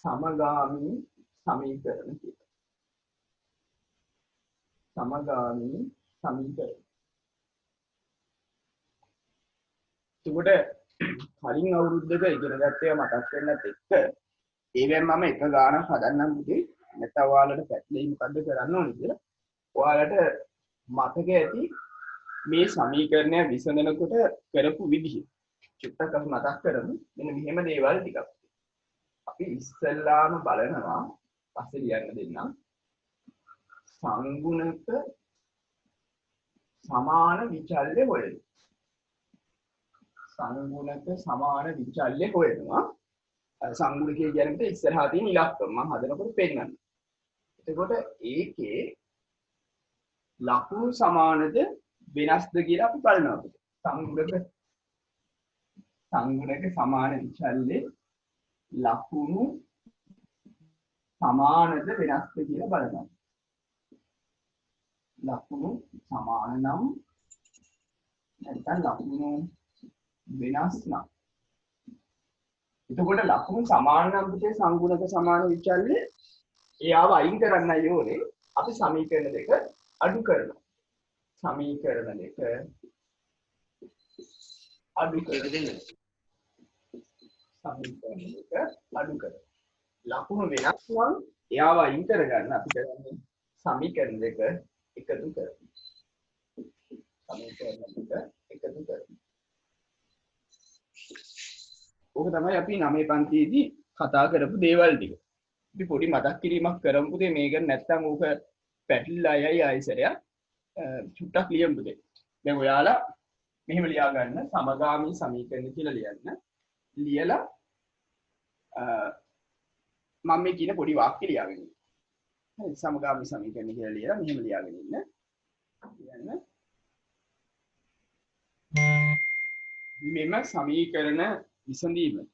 සමගාමී සමීකරණ කියලා. සමගාමී සමීකරණ. ඒකට කලින් අවුරුද්දක ඉගෙන ගත්තේ මතක් වෙන්නත් එක්ක ඒවෙන් මම එක ගානක් හදන්නම් පුතේ. නැත්නම් ඔයාලට පැටලෙයි මොකද්ද කරන්න ඕනේ කියලා. ඔයාලට මතක ඇති මේ සමීකරණය විසඳනකොට කරපු විදිහ. චුට්ටක් අපි මතක් කරමු. මෙන්න මෙහෙම දේවල් ටිකක්. අපි ඉස්සෙල්ලාම බලනවා පස්සේ ලියන්න දෙන්නම්. සංගුණක සමාන විචල්්‍ය හොයන. සංගුණක සමාන විචල්්‍ය හොයනවා. සංගුණකයේ කියන්නේ ඉස්සරහා තියෙන ඉලක්කම මම හදනකොට පෙන්නන්න. එතකොට ඒකේ ලකුණු සමානද වෙනස්ද කියලා අපි බලනවා. සංගුණක සමාන විචල්්‍ය ලකුණු සමානද වෙනස්ද කියලා බලනවා. ලකුණු සමාන නම් නැත්නම් ලකුණු වෙනස් නම්. එතකොට ලකුණු සමාන නම් පුතේ සංගුණක සමාන විචල්්‍ය එයාව අයින් කරන්නයි ඕනේ. අපි සමීකරණ දෙක අඩු කරනවා. සමීකරණ දෙක අඩු කරගෙන සමීකරණ දෙක අඩු කරනවා. ලකුණු වෙනස් නම් එයාව අයින් කරගන්න අපි කරන්නේ සමීකරණ දෙක එකතු කරනවා. සමීකරණ දෙක එකතු කරනවා. ඕක තමයි අපි 9 පන්තියේදී කතා කරපු දේවල් ටික. අපි පොඩි මතක් කිරීමක් කරමු පුතේ මේක නැත්තම් ඕක පැටලිලා යයි ආයිසරයක් චුට්ටක් ලියමු පුතේ. දැන් ඔයාලා මෙහෙම ලියා ගන්න සමගාමී සමීකරණ කියලා ලියන්න. ලියලා මම මේ කියන පොඩි වාක්‍ය ලියාගෙන ඉන්න. හරි සමගාමී සමීකරණ කියලා ලියලා මෙහෙම ලියාගෙන ඉන්න. ලියන්න. මෙම සමීකරණ විසඳීමට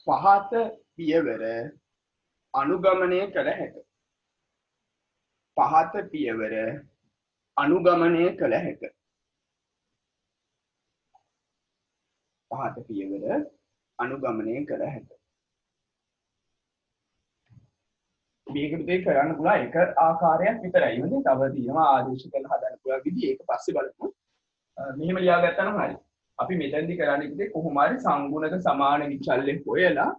පහත පියවර අනුගමනය කළ හැක. පහත පියවර අනුගමනය කළ හැක. පහත පියවර අනුගමනය කළ හැක. මේක පුතේ කරන්න පුළුවන් එක ආකාරයක් විතරයි. මොකද තව තියෙනවා ආදේශ කරලා හදන්න පුළුවන් විදිහ. ඒක පස්සේ බලමු. මෙහෙම ලියාගත්තා නම් හරි. අපි මෙතෙන්දි කරන්නේ පුතේ කොහොම හරි සංගුණක සමාන විචල්්‍ය හොයලා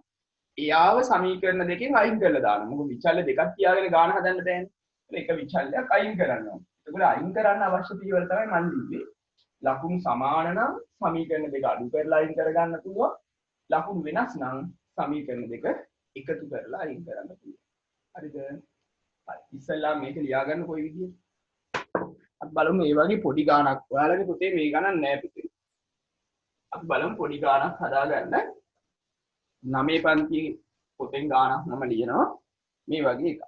එයාව සමීකරණ දෙකෙන් අයින් කරලා දානවා. මොකද විචල්්‍ය දෙකක් තියාගෙන ගාන හදන්න බෑනේ. ඒක විචල්්‍යයක් අයින් කරන්න ඕනේ. ඒකවල අයින් කරන්න අවශ්‍ය පියවර තමයි මම ලිව්වේ. ලකුණු සමාන නම් සමීකරණ දෙක අඩු කරලා අයින් කරගන්න පුළුවන්. ලකුණු වෙනස් නම් සමීකරණ දෙක එකතු කරලා අයින් කරන්න පුළුවන්. හරිද? හරි. ඉස්සෙල්ලා මේක ලියාගන්න කොයි විදිහට? අපි බලමු මේ වගේ පොඩි ගානක්. ඔයාලගේ පුතේ මේ ගණන් නෑ පුතේ. අපි බලමු පොඩි ගානක් හදාගන්න. 9 පන්තියේ පොතෙන් ගානක් මම ලියනවා. මේ වගේ එකක්.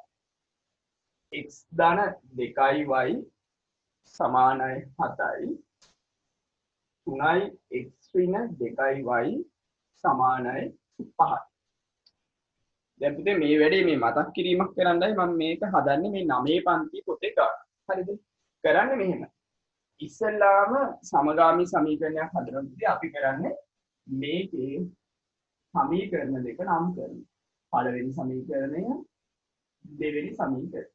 x ධන 2y සමානයි 7යි. 3යි x ඍණ 2y සමානයි 5යි. දැන් පුතේ මේ වැඩේ මේ මතක් කිරීමක් කරන්නයි මම මේක හදන්නේ මේ 9 පන්ති පොතේ ගන්න. හරිද? කරන්නේ මෙහෙම. ඉස්සෙල්ලාම සමගාමී සමීකරණයක් හදනකොට අපි කරන්නේ මේකේ සමීකරණ දෙක නම් කරනවා. පළවෙනි සමීකරණය දෙවෙනි සමීකරණය.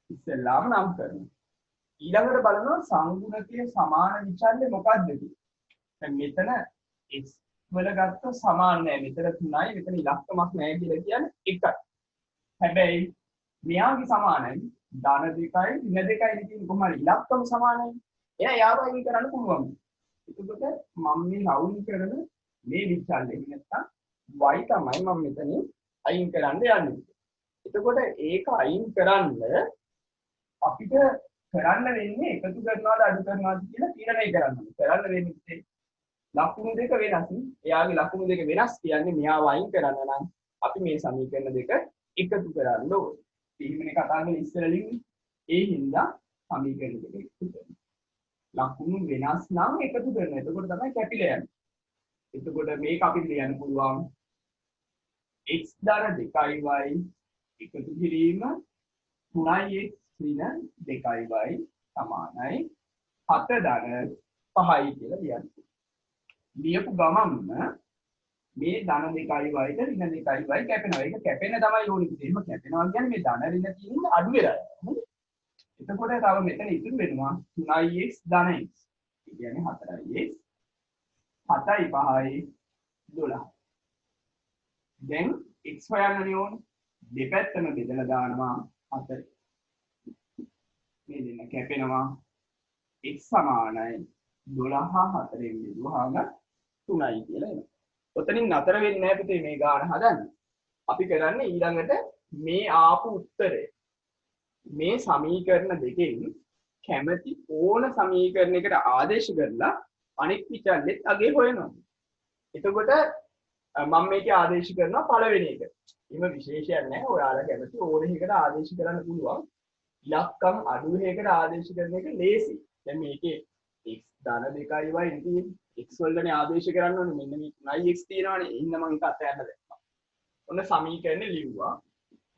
ඉස්සෙල්ලාම නම් කරනවා. ඊළඟට බලනවා සංගුණකයේ සමාන විචල්්‍ය මොකක්ද කියලා. දැන් මෙතන x වල ගත්ත සමාන නැහැ. මෙතන 3යි මෙතන ඉලක්කමක් නැහැ කියලා කියන්නේ එකයි. හැබැයි මෙයාගේ සමානයි ධන 2යි ඍණ 2යි කියන කොහොම හරි ඉලක්කම සමානයි. එයා යාව අයින් කරන්න පුළුවන්. එතකොට මම මේ රවුන්ඩ් කරන මේ විචල්්‍ය නැත්තම් y තමයි මම මෙතන අයින් කරන්න යන්නේ. එතකොට ඒක අයින් කරන්න අපිට කරන්න වෙන්නේ එකතු කරනවාද අඩු කරනවාද කියලා තීරණය කරන්න ඕනේ. කරන්න වෙන්නේ ලකුණු දෙක වෙනස්. එයාගේ ලකුණු දෙක වෙනස් කියන්නේ මෙයාව අයින් කරන්න නම් අපි මේ සමීකරණ දෙක එකතු කරන්න ඕනේ. ඉතින් කතා කරන්නේ ඉස්සරලින් ඒ හින්දා සමීකරණ දෙක එකතු කරනවා. ලකුණු වෙනස් නම් එකතු කරනවා. එතකොට තමයි කැපිලා යන්නේ. එතකොට මේක අපිට ලියන්න පුළුවන් x ධන 2y එකතු කිරීම 3x ඍණ 2y සමානයි 7 ධන 5යි කියලා ලියන්න. ලියපු ගමන්ම මේ ධන 2y ට ඍණ 2y කැපෙනවා. ඒක කැපෙන්න තමයි ඕනේ. එහෙම කැපෙනවා කියන්නේ මේ ධන ඍණ තියෙන අඩු වෙලා යනවා. එතකොට තව මෙතන ඉතුරු වෙනවා 3x ධන x. ඒ කියන්නේ 4x 7යි 5යි 12. දැන් x හොයන්න ඕනේ. දෙපැත්තම බෙදලා දානවා 4. මේ දෙන්න කැපෙනවා x සමානයි 12 4ෙන් බෙදුවාම 3යි කියලා එනවා. ඔතනින් නතර වෙන්නේ නැහැ පුතේ මේ ගාන හදන්න. අපි කරන්නේ ඊළඟට මේ ආපු උත්තරය මේ සමීකරණ දෙකෙන් කැමැති ඕන සමීකරණයකට ආදේශ කරලා අනෙක් විචල්ලෙත් අගේ හොයනවා. එතකොට මම මේකේ ආදේශ කරනවා පළවෙනි එක. එහෙම විශේෂයක් නැහැ. ඔයාලා කැමති ඕන එකකට ආදේශ කරන්න පුළුවන්. ඉලක්කම් අඩු එකකට ආදේශ කරන එක ලේසි. දැන් මේකේ x ධන 2y ඉතින් x වලනේ ආදේශ කරන්න ඕනේ. මෙන්න මේ 9x තියෙනවානේ. ඉන්න මම එක අතයන්ද දැම්මා. ඔන්න සමීකරණේ ලිව්වා.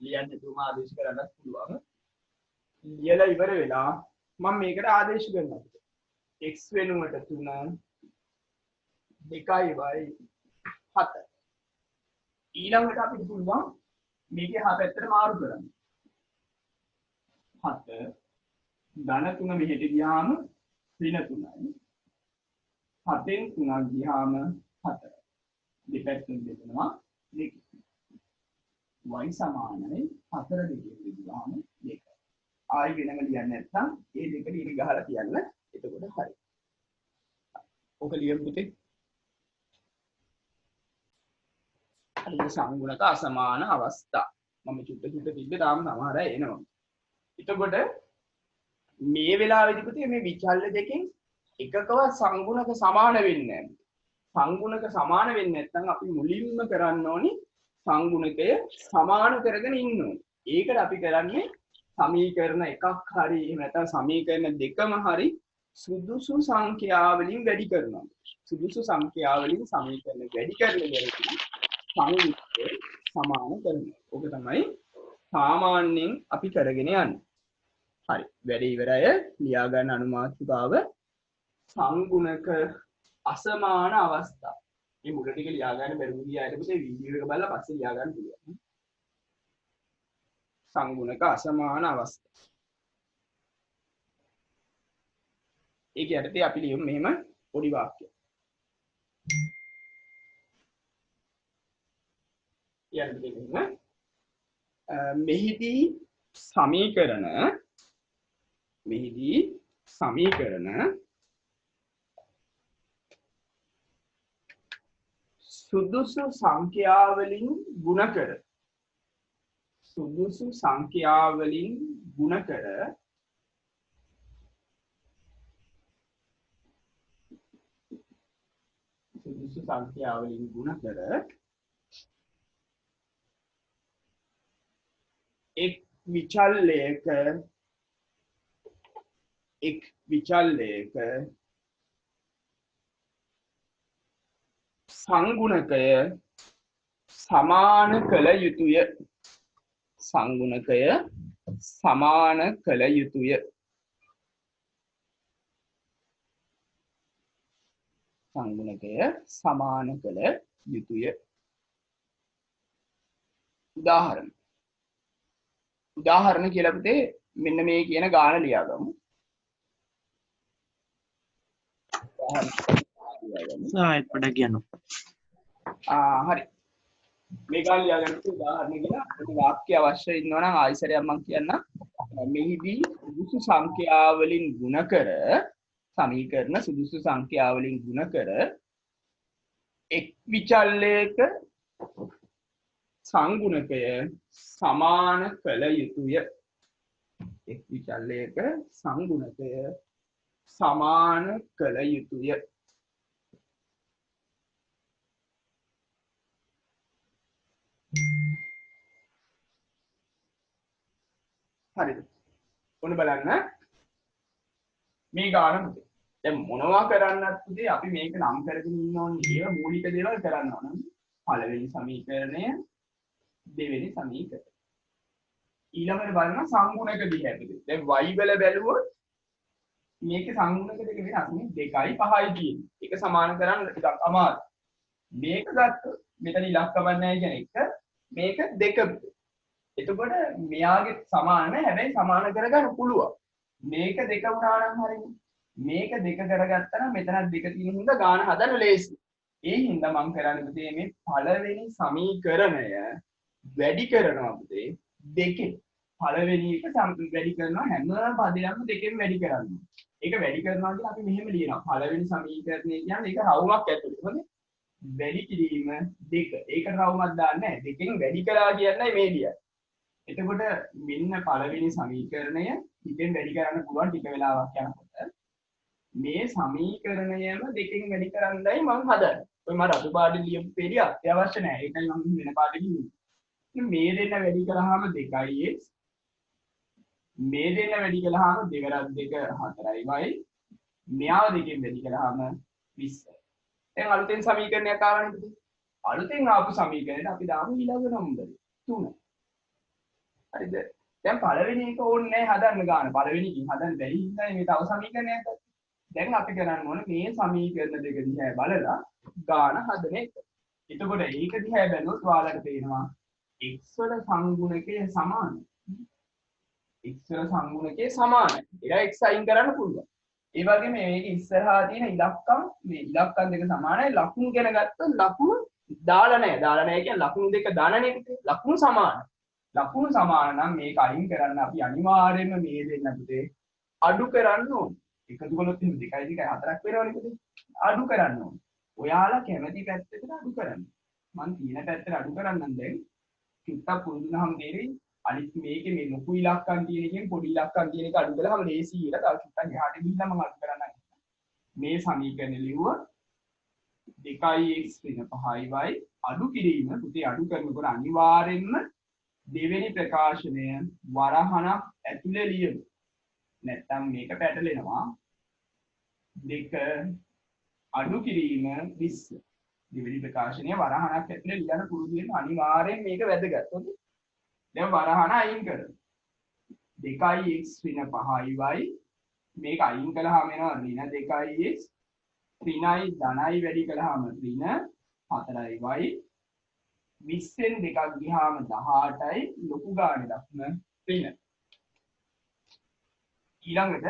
ලියන්න තුම ආදේශ කරන්නත් පුළුවන්. ලියලා ඉවර වෙලා මම මේකට ආදේශ කරනවා. x වෙනුවට 3 2y 7. ඊළඟට අපිට පුළුවන් මේකේ හා පැත්තට මාරු කරන්න. 7 ධන 3 මෙහෙට ගියාම ඍණ 3යි. 7ෙන් 3ක් ගියාම 4. දෙපැත්තෙන් බෙදනවා 2. y සමානයි 4 දෙකෙන් බෙදුවාම 2. ආයි වෙනම ලියන්න නැත්නම් ඒ දෙකට ඉරි ගහලා තියන්න. එතකොට හරි. ඔක ලියමු පුතේ. හරි සංගුණක අසමාන අවස්ථා. මම චුට්ට තිබ්බේ තාම සමහර අය එනවා. එතකොට මේ වෙලාවේදී පුතේ මේ විචල්්‍ය දෙකෙන් එකකවත් සංගුණක සමාන වෙන්නේ නැහැ. සංගුණක සමාන වෙන්නේ නැත්නම් අපි මුලින්ම කරන්න ඕනි සංගුණකය සමාන කරගෙන ඉන්න ඕනේ. ඒකට අපි කරන්නේ සමීකරණ එකක් හරි එහෙම නැත්නම් සමීකරණ දෙකම හරි සුදුසු සංඛ්‍යාවලින් වැඩි කරනවා. සුදුසු සංඛ්‍යාවලින් සමීකරණ වැඩි කරන දෙයක් සංගුණකය සමාන කරනවා. ඕක තමයි සාමාන්‍යයෙන් අපි කරගෙන යන්නේ. හරි. වැඩේ ඉවරයි. ලියා ගන්න අනුමාත්‍රිකාව සංගුණක අසමාන අවස්ථා. මේ මුල ටික ලියා ගන්න බැරුව ගියාට පස්සේ වීඩියෝ එක බලලා පස්සේ ලියා ගන්න පුළුවන්. සංගුණක අසමාන අවස්ථා. ඒක යටතේ අපි ලියමු මෙහෙම පොඩි වාක්‍යයක්. මෙහිදී සමීකරණ සුදුසු සංඛ්‍යාවලින් ගුණ කර සුදුසු සංඛ්‍යාවලින් ගුණ කර එක් විචල්‍යයක සංගුණකය සමාන කළ යුතුය. සංගුණකය සමාන කළ යුතුය. සංගුණකය සමාන කළ යුතුය. උදාහරණ කියලා පුතේ මෙන්න මේ කියන ගාන ලියා ගමු. ආයෙත් පොඩ්ඩක් කියන්න. හරි. මේ ගාන ලියා ගන්න උදාහරණ කියලා වාක්‍ය අවශ්‍ය ඉන්නවා නම් ආයිසරයක් මම කියන්නම්. මෙහිදී සුදුසු සංඛ්‍යාවලින් ගුණ කර සමීකරණ සුදුසු සංඛ්‍යාවලින් ගුණ කර එක් විචල්‍යයක සංගුණකය සමාන කළ යුතුය. එක් විචල්‍යයක සංගුණකය සමාන කළ යුතුය. හරිද? ඔන්න බලන්න මේ ගාන පුතේ. දැන් මොනවා කරන්නත් පුතේ අපි මේක නම් කරගෙන ඉන්න ඕනේ. ඒව මූලික දේවල් කරන්න ඕන. පළවෙනි සමීකරණය දෙවෙනි සමීකරණය. ඊළඟට බලන්න සංගුණක දිහාටද. දැන් y වල බැලුවොත් මේකේ සංගුණක දෙක වෙනස් නේ 2යි 5යි තියෙන්නේ. ඒක සමාන කරන්න ටිකක් අමාරුයි. මේක ගත්තොත් මෙතන ඉලක්කමක් නැහැ කියන එක මේක 2. එතකොට මෙයාගේ සමාන නැහැ හැබැයි සමාන කරගන්න පුළුවන්. මේක 2 වුණා නම් හරිනේ. මේක 2 කරගත්තා නම් මෙතන 2 තියෙන හින්දා ගාන හදන්න ලේසි. ඒ හින්දා මම කරන්නේ පුතේ මේ පළවෙනි සමීකරණය වැඩි කරනවා පුතේ දෙකෙන්. පළවෙනි එක වැඩි කරනවා හැම පදයක්ම දෙකෙන් වැඩි කරනවා. ඒක වැඩි කරනවා කියලා අපි මෙහෙම ලියනවා. පළවෙනි සමීකරණය කියන්නේ ඒක රවුමක් ඇතුලේ. හොඳේ. වැඩි කිරීම 2. ඒකට රවුමක් දාන්නේ නැහැ. දෙකෙන් වැඩි කළා කියන්නේ මේ ලියන්නේ. එතකොට මෙන්න පළවෙනි සමීකරණය දෙකෙන් වැඩි කරන්න පුළුවන් ටික වෙලාවක් යනකොට මේ සමීකරණයම දෙකෙන් වැඩි කරන්නයි මම හදන්නේ. ඔය මම රතු පාටින් ලියපු පෙළිය අත්‍යවශ්‍ය නැහැ. ඒකයි මම වෙන පාටින් ලියන්නේ. මේ දෙන්න වැඩි කළාම 2x මේ දෙන්න වැඩි කළාම 2 4y මෙයාව දෙකෙන් වැඩි කළාම 20. දැන් අලුතෙන් සමීකරණයක් ආවනේ පුතේ. අලුතෙන් ආපු සමීකරණයට අපි දාමු ඊළඟ නම්බරේ 3. හරිද? දැන් පළවෙනි එක ඕනේ නැහැ හදන්න ගන්න. පළවෙනි එකකින් හදන්න බැරි හින්දා මේ තව සමීකරණයක් ගත්තා. දැන් අපි කරන්න ඕනේ මේ සමීකරණ දෙක දිහා බලලා ගාන හදන එක. එතකොට ඒක දිහා බැලුවොත් ඔයාලට පේනවා x වල සංගුණකය සමානයි. x වල සංගුණකය සමානයි. ඒක x අයින් කරන්න පුළුවන්. ඒ වගේම මේක ඉස්සරහා තියෙන ඉලක්කම් මේ ඉලක්කම් දෙක සමානයි. ලකුණු ගැන ගත්තොත් ලකුණු දාලා නැහැ. දාලා නැහැ කියන්නේ ලකුණු දෙක දානනේ පුතේ. ලකුණු සමානයි. ලකුණු සමාන නම් මේක අයින් කරන්න අපි අනිවාර්යයෙන්ම මේ දෙන්න පුතේ අඩු කරන්න ඕනේ. එකතු කළොත් එහෙනම් 2යි 2යි 4ක් වෙනවනේ පුතේ. අඩු කරන්න ඕනේ. ඔයාලා කැමති පැත්තට අඩු කරන්න. මම තියෙන පැත්තට අඩු කරන්නම් දැන්. චුට්ටක් පුරුදුනහම තේරෙයි. අනිත් මේකේ මේ ලොකු ඉලක්කම් තියෙන එකෙන් පොඩි ඉලක්කම් තියෙන එක අඩු කළාම ලේසි කියලා තව චුට්ටක් එහාට ගිහිල්ලා මම අඩු කරන්නම්. මේ සමීකරණය ලියුවා 2x වෙන 5y අඩු කිරීම පුතේ අඩු කරනකොට අනිවාර්යෙන්ම දෙවෙනි ප්‍රකාශනය වරහණක් ඇතුලේ ලියමු. නැත්තම් මේක පැටලෙනවා. 2 අඩු කිරීම 20. දෙවෙනි ප්‍රකාශනය වරහණක් ඇතුලේ ලියන්න පුරුදු වෙන අනිවාර්යෙන් මේක වැදගත්. හොඳයි. දැන් වරහණ අයින් කරමු. 2x වෙන 5y මේක අයින් කළාම එනවා ඍණ 2x ඍණයි ධනයි වැඩි කළාම ඍණ 4y 20න් දෙකක් ගියාම 18යි ලොකු ගානේ දක්න ඍණ. ඊළඟට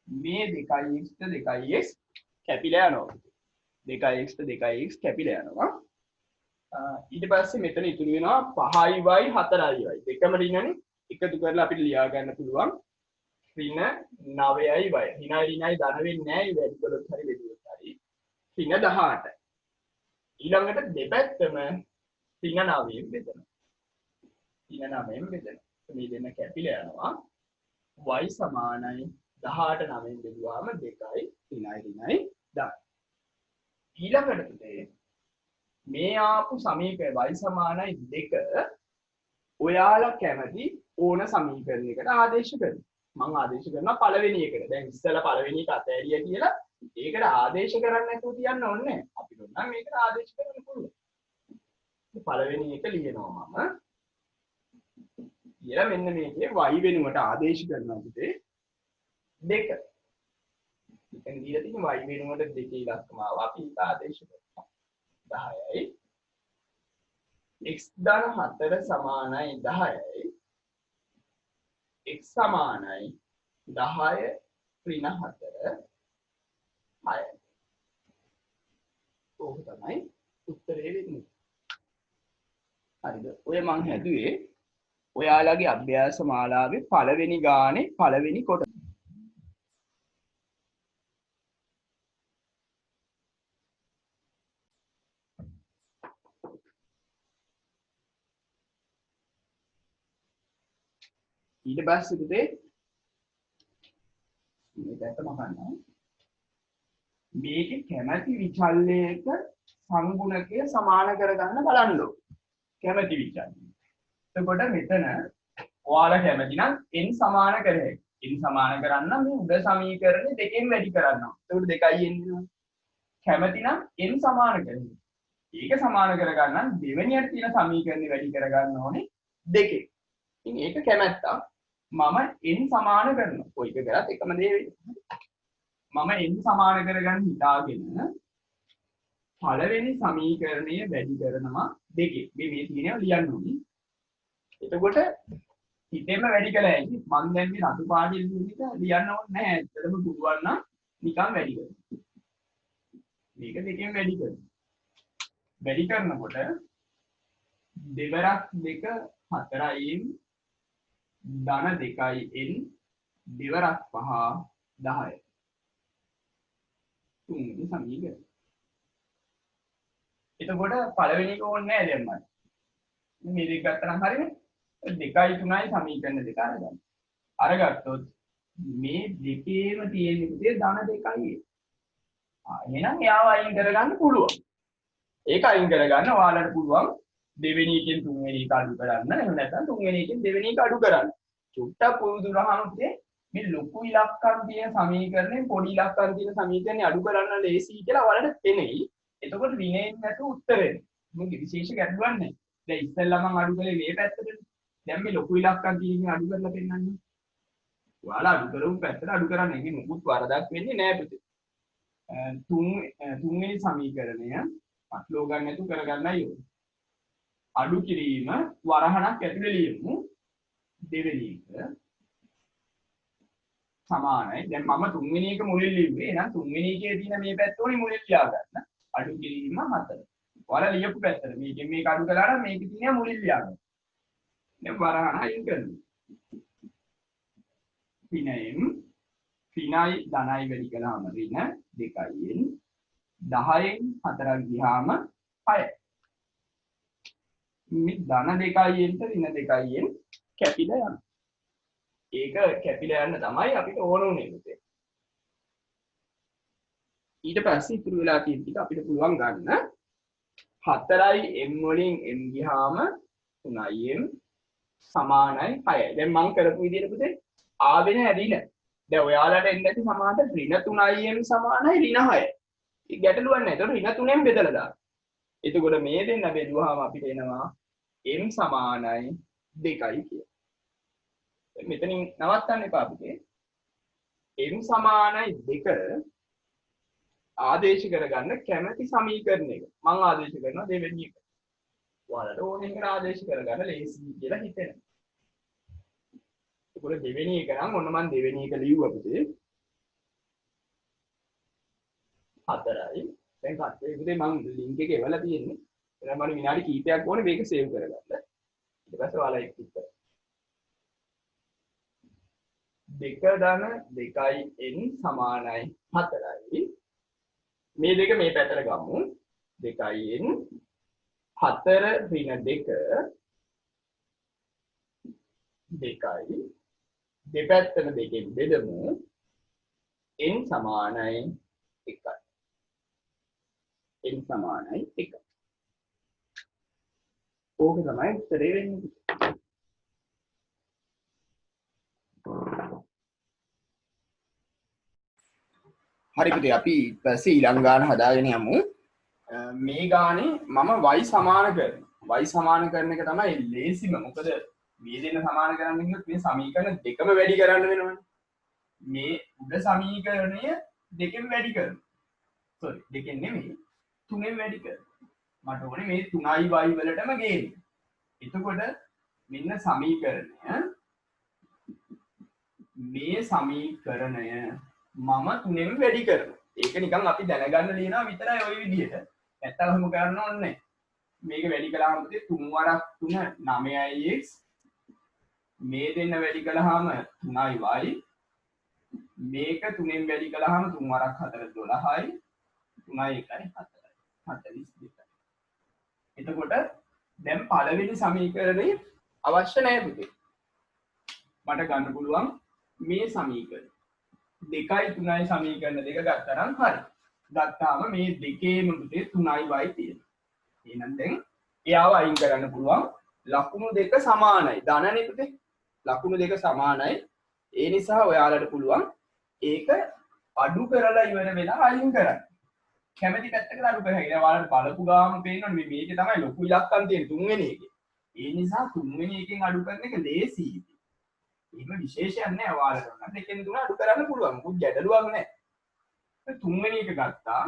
මේ 2x ට 2x කැපිලා යනවා. 2x ට 2x කැපිලා යනවා. ඊට පස්සේ මෙතන ඉතුරු වෙනවා 5y 4y දෙකම ඍණනේ. එකතු කරලා අපිට ලියා ගන්න පුළුවන් ඍණ 9යි y. ඍණයි ධන වෙන්නේ නැහැ. වැඩි කළොත් හරි වැඩිවොත් හරි. ඍණ 18. ඊළඟට දෙපැත්තම ඍණ 9ෙන් බෙදෙනවා. ඍණ 9ෙන් බෙදෙනවා. මේ දෙන්න කැපිලා යනවා. y සමානයි 18 9ෙන් බෙදුවාම 2යි ඍණයි 10. ඊළඟට පුතේ මේ ආපු සමීකරණය y සමානයි 2 ඔයාලා කැමති ඕන සමීකරණයකට ආදේශ කරන්න. මම ආදේශ කරනවා පළවෙනි එකට. දැන් ඉස්සෙල්ලා පළවෙනි එක අතෑරියා කියලා ඒකට ආදේශ කරන්න නැතුව තියන්න ඕනේ නැහැ. අපිට නම් මේකට ආදේශ කරන්න පුළුවන්. පළවෙනි එක ලියනවා මම. ඊළඟ මෙන්න මේකේ y වෙනුවට ආදේශ කරනවා පුතේ 2. දැන් දීලා තියෙන y වෙනුවට 2 ඉලක්කම ආවා. අපි ඒක ආදේශ කරනවා 10යි. x ධන 4 සමානයි 10යි. x සමානයි 10 ඍණ 4 6යි. ඕක තමයි උත්තරේ වෙන්නේ. හරිද? ඔය මං හැදුවේ ඔයාලගේ අභ්‍යාස මාලාවේ පළවෙනි ගානේ පළවෙනි කොටස. ඊට පස්සේ පුතේ මේක ඇත්තම ගන්නවා. මේකේ කැමැති විචල්‍යයක සංගුණකය සමාන කරගන්න බලන්න ඕන. කැමැති විචල්‍ය. එතකොට මෙතන ඔයාලා කැමති නම් n සමාන කරේ. n සමාන කරන්න මේ උඩ සමීකරණය දෙකෙන් වැඩි කරනවා. එතකොට 2යි n වෙනවා. කැමති නම් n සමාන කරේ. ඒක සමාන කරගන්න දෙවෙනියට තියෙන සමීකරණේ වැඩි කරගන්න ඕනේ 2. ඉතින් ඒක කැමැත්තක්. මම n සමාන කරනවා. කොයි එක කරත් එකම දේ වෙන්නේ. මම n සමාන කරගන්න හිතාගෙන පළවෙනි සමීකරණය වැඩි කරනවා 2. මේ තියෙනවා ලියන්න ඕනේ. එතකොට හිතෙන්ම වැඩි කළා ඇයි? මම දැන් මේ රතු පාටින් ලියන්න ඕනේ නැහැ. ඇත්තටම පුළුවන් නම් නිකන් වැඩි කරනවා. මේක දෙකෙන් වැඩි කරනවා. වැඩි කරනකොට දෙවරක් 2 4යින් ධන 2යින් දෙවරක් 5 10යි. තුන්වෙනි සමීකරණය. එතකොට පළවෙනි එක ඕනේ නැහැ දැන් මට. මේ දෙක ගත්තා නම් හරිනේ. 2යි 3යි සමීකරණ දෙක අරගන්න. අරගත්තොත් මේ දෙකේම තියෙන විදිහේ ධන 2යි. එහෙනම් එයාව අයින් කරගන්න පුළුවන්. ඒක අයින් කරගන්න ඔයාලට පුළුවන් දෙවෙනි එකෙන් තුන්වෙනි එක අඩු කරන්න. එහෙම නැත්නම් තුන්වෙනි එකෙන් දෙවෙනි එක අඩු කරන්න. චුට්ටක් පුරුදුනහම මේ ලොකු ඉලක්කම් තියෙන සමීකරණයෙන් පොඩි ඉලක්කම් තියෙන සමීකරණය අඩු කරන්න ලේසි කියලා ඔයාලට තේනෙයි. එතකොට විනයෙන් නැතුව උත්තර එන්නේ. මොකද විශේෂ ගැටලුවක් නැහැ. දැන් ඉස්සෙල්ලා මම අඩු කළේ මේ පැත්තට. දැන් මේ ලොකු ඉලක්කම් තියෙන අඩු කරලා පෙන්නන්න. ඔයාලා අඩු කරමු පැත්තට අඩු කරන්න. ඒක මොකුත් වරදක් වෙන්නේ නැහැ පුතේ. තුන්වෙනි සමීකරණය අත්ලෝ ගන්න නැතුව කරගන්නයි ඕනේ. අඩු කිරීම වරහණක් ඇතුලේ ලියමු. දෙවෙනි එක සමානයි. දැන් මම තුන්වෙනි එක මුලින් ලිව්වේ. එහෙනම් තුන්වෙනි එකේ තියෙන මේ පැත්ත උනේ මුලින් ලියා ගන්න. අඩු කිරීම 4. ඔයාලා ලියපු පැත්තට මේකෙන් මේක අඩු කළා නම් මේකේ තියෙන මුලින් ලියා ගන්න. දැන් වරහණ අයින් කරනවා. පිනයෙන් පිනයි ධනයි වැඩි කළාම ඍණ 2යින් 10න් 4ක් ගියාම 6යි. මේ ධන 2යින් ඍණ 2යින් කැපිලා යනවා. ඒක කැපිලා යන්න තමයි අපිට ඕන උනේ පුතේ. ඊට පස්සේ ඉතුරු වෙලා තියෙන ටික අපිට පුළුවන් ගන්න 4යි m වලින් m ගියාම 3යි m සමානයි 6යි. දැන් මම කරපු විදිහට පුතේ ආවෙන හැදින. දැන් ඔයාලට එන්න ඇති සමානට ඍණ 3යි m සමානයි ඍණ 6යි. ඒක ගැටලුවක් නැහැ. ඒතකොට ඍණ 3ෙන් බෙදලා දාන්න. එතකොට මේ දෙන්න බෙදුවාම අපිට එනවා m සමානයි 2යි කියලා. මෙතනින් නවත්තන්න එපා පුතේ. m සමානයි 2 ආදේශ කරගන්න කැමැති සමීකරණ එක. මම ආදේශ කරනවා දෙවෙනි එක. ඔයාලට ඕන එකට ආදේශ කරගන්න ලේසි කියලා හිතෙනවා. ඒකෝල දෙවෙනි එක නම් ඔන්න මම දෙවෙනි එක ලියුවා පුතේ. 4යි. දැන් කට්ටේ පුතේ මම ලින්ක් එක එවලා තියෙන්නේ. එහෙනම් මම විනාඩි කිහිපයක් ඕනේ මේක සේව් කරගන්න. ඊට පස්සේ ඔයාලා ඒක ටික කරන්න. 2 ධන 2යි n සමානයි 4යි. මේ දෙක මේ පැත්තට ගමු. 2යි n 4 ඍණ 2 2යි දෙපැත්තම දෙකෙන් බෙදමු. n සමානයි 1යි. n සමානයි 1යි. ඕක තමයි උත්තරේ වෙන්නේ. හරි පුතේ අපි ඊපස්සේ ඊළඟ ගාන හදාගෙන යමු. මේ ගානේ මම y සමාන කරනවා. y සමාන කරන එක තමයි ලේසිම. මොකද මේ දෙන්න සමාන කරන්න ගියොත් මේ සමීකරණ දෙකම වැඩි කරන්න වෙනවනේ. මේ උඩ සමීකරණය දෙකෙන් වැඩි කරනවා. සෝරි දෙකෙන් නෙමෙයි තුනෙන් වැඩි කරනවා. මට ඕනේ මේ 3y වලටම ගේන්න. එතකොට මෙන්න සමීකරණය මේ සමීකරණය මම 3ෙන් වැඩි කරනවා. ඒක නිකන් අපි දැනගන්න ලියනවා විතරයි ওই විදිහට. නැත්තම් එහෙම කරන්න ඕනේ නැහැ. මේක වැඩි කළාම පුතේ 3 වරක් 3 9ix මේ දෙන්න වැඩි කළාම 3y මේක 3ෙන් වැඩි කළාම 3 වරක් 4 12යි 3යි 1යි 4යි 42යි. එතකොට දැන් පළවෙනි සමීකරණේ අවශ්‍ය නැහැ පුතේ. මට ගන්න පුළුවන් මේ සමීකරණ 2යි 3යි සමීකරණ දෙක ගත්තා නම් හරි. ගත්තාම මේ දෙකේම පුතේ 3y තියෙනවා. එහෙනම් දැන් එයාව අයින් කරන්න පුළුවන්. ලකුණු දෙක සමානයි. ධනනේ පුතේ. ලකුණු දෙක සමානයි. ඒ නිසා ඔයාලට පුළුවන් ඒක අඩු කරලා ඉවර වෙලා අයින් කරන්න. කැමැති පැත්තකට අඩු කරගෙන ඔයාලට බලපු ගාම පේනවනේ මේකේ තමයි ලොකු ඉලක්කම් තියෙන තුන්වෙනි එකේ. ඒ නිසා තුන්වෙනි එකෙන් අඩු කරන එක ලේසියි. එහෙම විශේෂයක් නැහැ ඔයාලට. නම් දෙකෙන් තුන අඩු කරන්න පුළුවන්. මොකුත් ගැටලුවක් නැහැ. තුන්වෙනි එක ගත්තා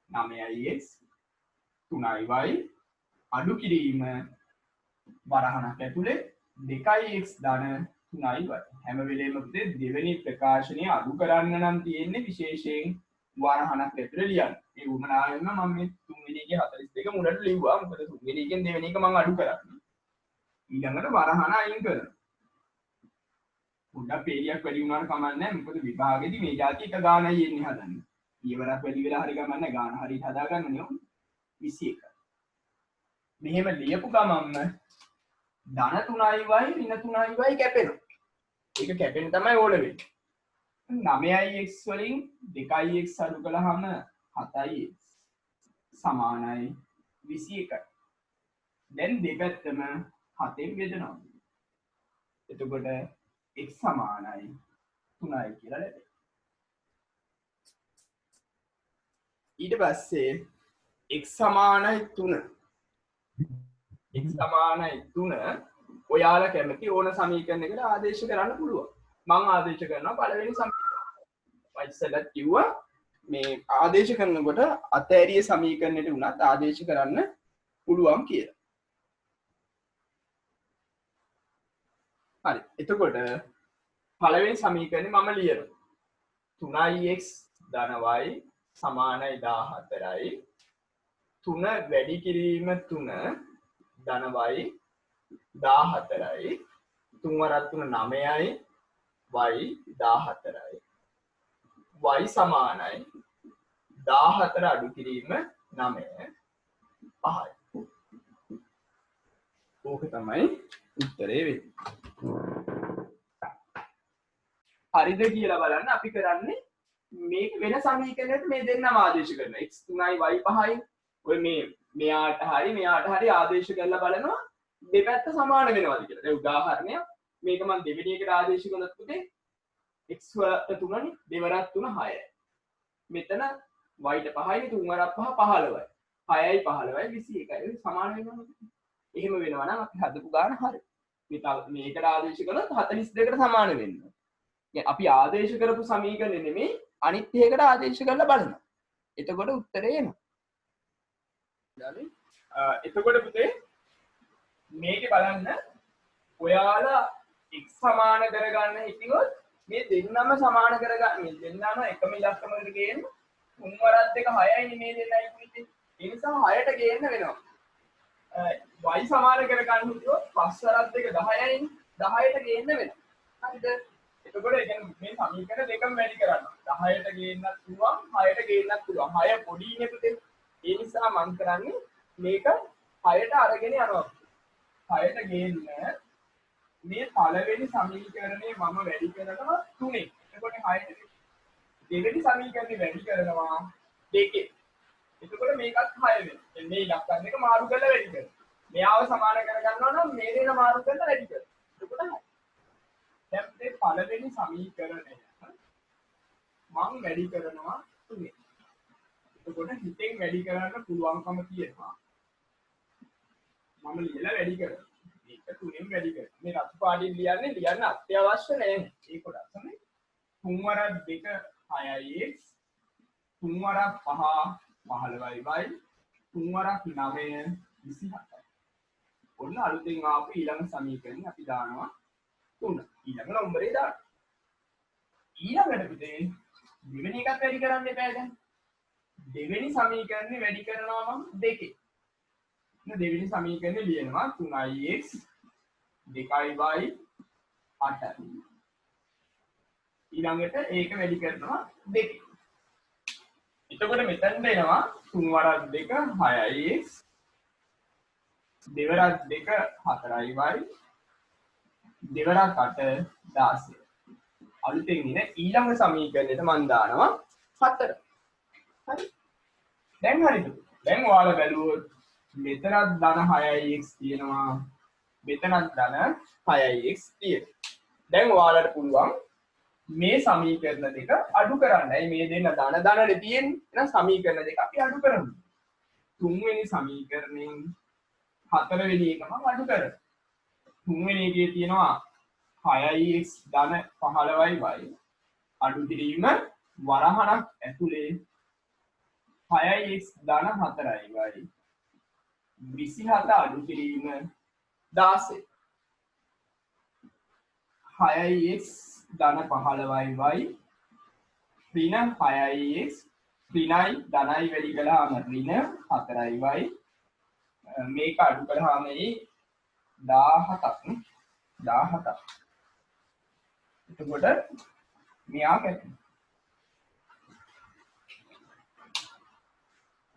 9x 3y අඩු කිරීම වරහණක් ඇතුලේ 2x ධන 3y. හැම වෙලේම පුතේ දෙවෙනි ප්‍රකාශනය අඩු කරන්න නම් තියෙන්නේ විශේෂයෙන් වරහණක් ඇතුලේ ලියන්න. ඒ උමනාවෙන්ම මම මේ තුන්වෙනි එකේ 42 මුලට ලිව්වා. මොකද තුන්වෙනි එකෙන් දෙවෙනි එක මම අඩු කරන්නේ. ඊළඟට වරහණ අයින් කරනවා. පොඩ්ඩක් පේලියක් වැඩි වුණාට කමක් නැහැ. මොකද විභාගෙදි මේ જાති එක ගානයි එන්නේ හදන්නේ. ඊවරක් වැඩි වෙලා හරි ගමන් නැහැ. ගාන හරියට හදාගන්න නේ 21. මෙහෙම ලියපු ගමන්ම ධන 3y ඍණ 3y කැපෙනවා. ඒක කැපෙන තමයි ඕල වෙන්නේ. 9x වලින් 2x අඩු කළාම 7x සමානයි 21යි. දැන් දෙපැත්තම 7ෙන් බෙදනවා. එතකොට x සමානයි 3යි කියලා ලැබෙනවා. ඊට පස්සේ x සමානයි 3. x සමානයි 3 ඔයාලා කැමති ඕන සමීකරණයකට ආදේශ කරන්න පුළුවන්. මම ආදේශ කරනවා පළවෙනි සමීකරණය. ඉස්සෙල්ලා කිව්වා මේ ආදේශ කරනකොට අතෑරිය සමීකරණයට උනත් ආදේශ කරන්න පුළුවන් කියලා. හරි. එතකොට පළවෙනි සමීකරණය මම ලියනවා. 3x ධන y සමානයි 14යි. 3 වැඩි කිරීම 3 ධන y 14යි. 3 වරක් 3 9යි. y 14යි. y සමානයි 14 අඩු කිරීම 9 5යි. ඕක තමයි උත්තරේ වෙන්නේ. හරිද කියලා බලන්න අපි කරන්නේ මේක වෙන සමීකරණයකට මේ දෙන්නම ආදේශ කරනවා. x 3යි y 5යි. ඔය මේ මෙයාට හරි ආදේශ කරලා බලනවා දෙපැත්ත සමාන වෙනවද කියලා. දැන් උදාහරණයක් මේක මම දෙවෙනි එකට ආදේශ කළොත් පුතේ x වලට 3නේ දෙවරක් 3 6යි. මෙතන y ට 5යි 3 වරක් 5 15යි. 6යි 15යි 21යි සමාන වෙනවද? එහෙම වෙනවා නම් අපි හදපු ගාන හරි. මේකට ආදේශ කළොත් 42කට සමාන වෙනවා. يعني අපි ආදේශ කරපු සමීකරණය නෙමෙයි අනිත් එකකට ආදේශ කරලා බලනවා. එතකොට උත්තරේ එනවා. එතකොට පුතේ මේකේ බලන්න ඔයාලා x සමාන කරගන්න හිතියොත් මේ දෙන්නම සමාන කරගන්න මේ දෙන්නම එකම ඉලක්කමකට ගේන්න 3 වරක් 2 6යි මේ දෙන්නයි පුතේ. ඒ නිසා 6ට ගේන්න වෙනවා. y සමාන කරගන්න හිතියොත් 5 වරක් 2 10යි 10ට ගේන්න වෙනවා. හරිද? එතකොට ඒ කියන්නේ මේ සමීකරණ දෙකම වැඩි කරන්න. 10ට ගේන්නත් පුළුවන් 6ට ගේන්නත් පුළුවන්. 6 පොඩිනේ පුතේ. ඒ නිසා මම කරන්නේ මේක 6ට අරගෙන යනවා. 6ට ගේන්න මේ පළවෙනි සමීකරණය මම වැඩි කරනවා 3. එතකොට 6ට දෙවෙනි සමීකරණය වැඩි කරනවා 2. එතකොට මේකත් 6 වෙනවා. මේ ඉලක්කම් එක මාරු කරලා වැඩි කරනවා. මෙයාව සමාන කරගන්නවා නම් මේ දෙක මාරු කරලා වැඩි කරනවා. එතකොට 6. දැන් මේ පළවෙනි සමීකරණය මම වැඩි කරනවා 3. එතකොට හිතෙන් වැඩි කරන්න පුළුවන්කම තියෙනවා. මම ලියලා වැඩි කරනවා. මේක 3ෙන් වැඩි කරනවා. මේ රතු පාටින් ලියන්න අත්‍යවශ්‍ය නැහැ. ඒ කොටස තමයි 3 වරක් 2 6යි 3 වරක් 5 15යි 3 වරක් 9 27යි. ඔන්න අලුතෙන් ආපු ඊළඟ සමීකරණය අපි දානවා 3. ඊළඟ නම්බරේ දාන්න. ඊළඟට පුතේ දෙවෙනි එකත් වැඩි කරන්න එපා දැන්. දෙවෙනි සමීකරණය වැඩි කරනවා මම 2. දෙවෙනි සමීකරණය ලියනවා 3x 2y 8යි. ඊළඟට ඒක වැඩි කරනවා 2. එතකොට මෙතන දෙනවා 3 වරක් 2 6x දෙවරක් 2 4y දෙවරක් 8 16. අලුතෙන් ඉන ඊළඟ සමීකරණයට මම දානවා 4. හරි. දැන් හරිද? දැන් ඔයාලා බැලුවොත් මෙතනත් ධන 6x තියෙනවා. මෙතනත් ධන 6x තියෙනවා. දැන් ඔයාලට පුළුවන් මේ සමීකරණ දෙක අඩු කරන්නයි මේ දෙන්න ධන තියෙන්නේ. එහෙනම් සමීකරණ දෙක අපි අඩු කරමු. තුන්වෙනි සමීකරණයෙන් හතරවෙනි එකම අඩු කරමු. තුන්වෙනි එකේ තියෙනවා 6x ධන 15y අඩු කිරීම වරහණක් ඇතුලේ 6x ධන 4y 27 අඩු කිරීම 16 6x ධන 15y ඍණ 6x ඍණයි ධනයි වැඩි කළාම ඍණ 4y මේක අඩු කළාම 17ක් එතකොට මෙයා කැටි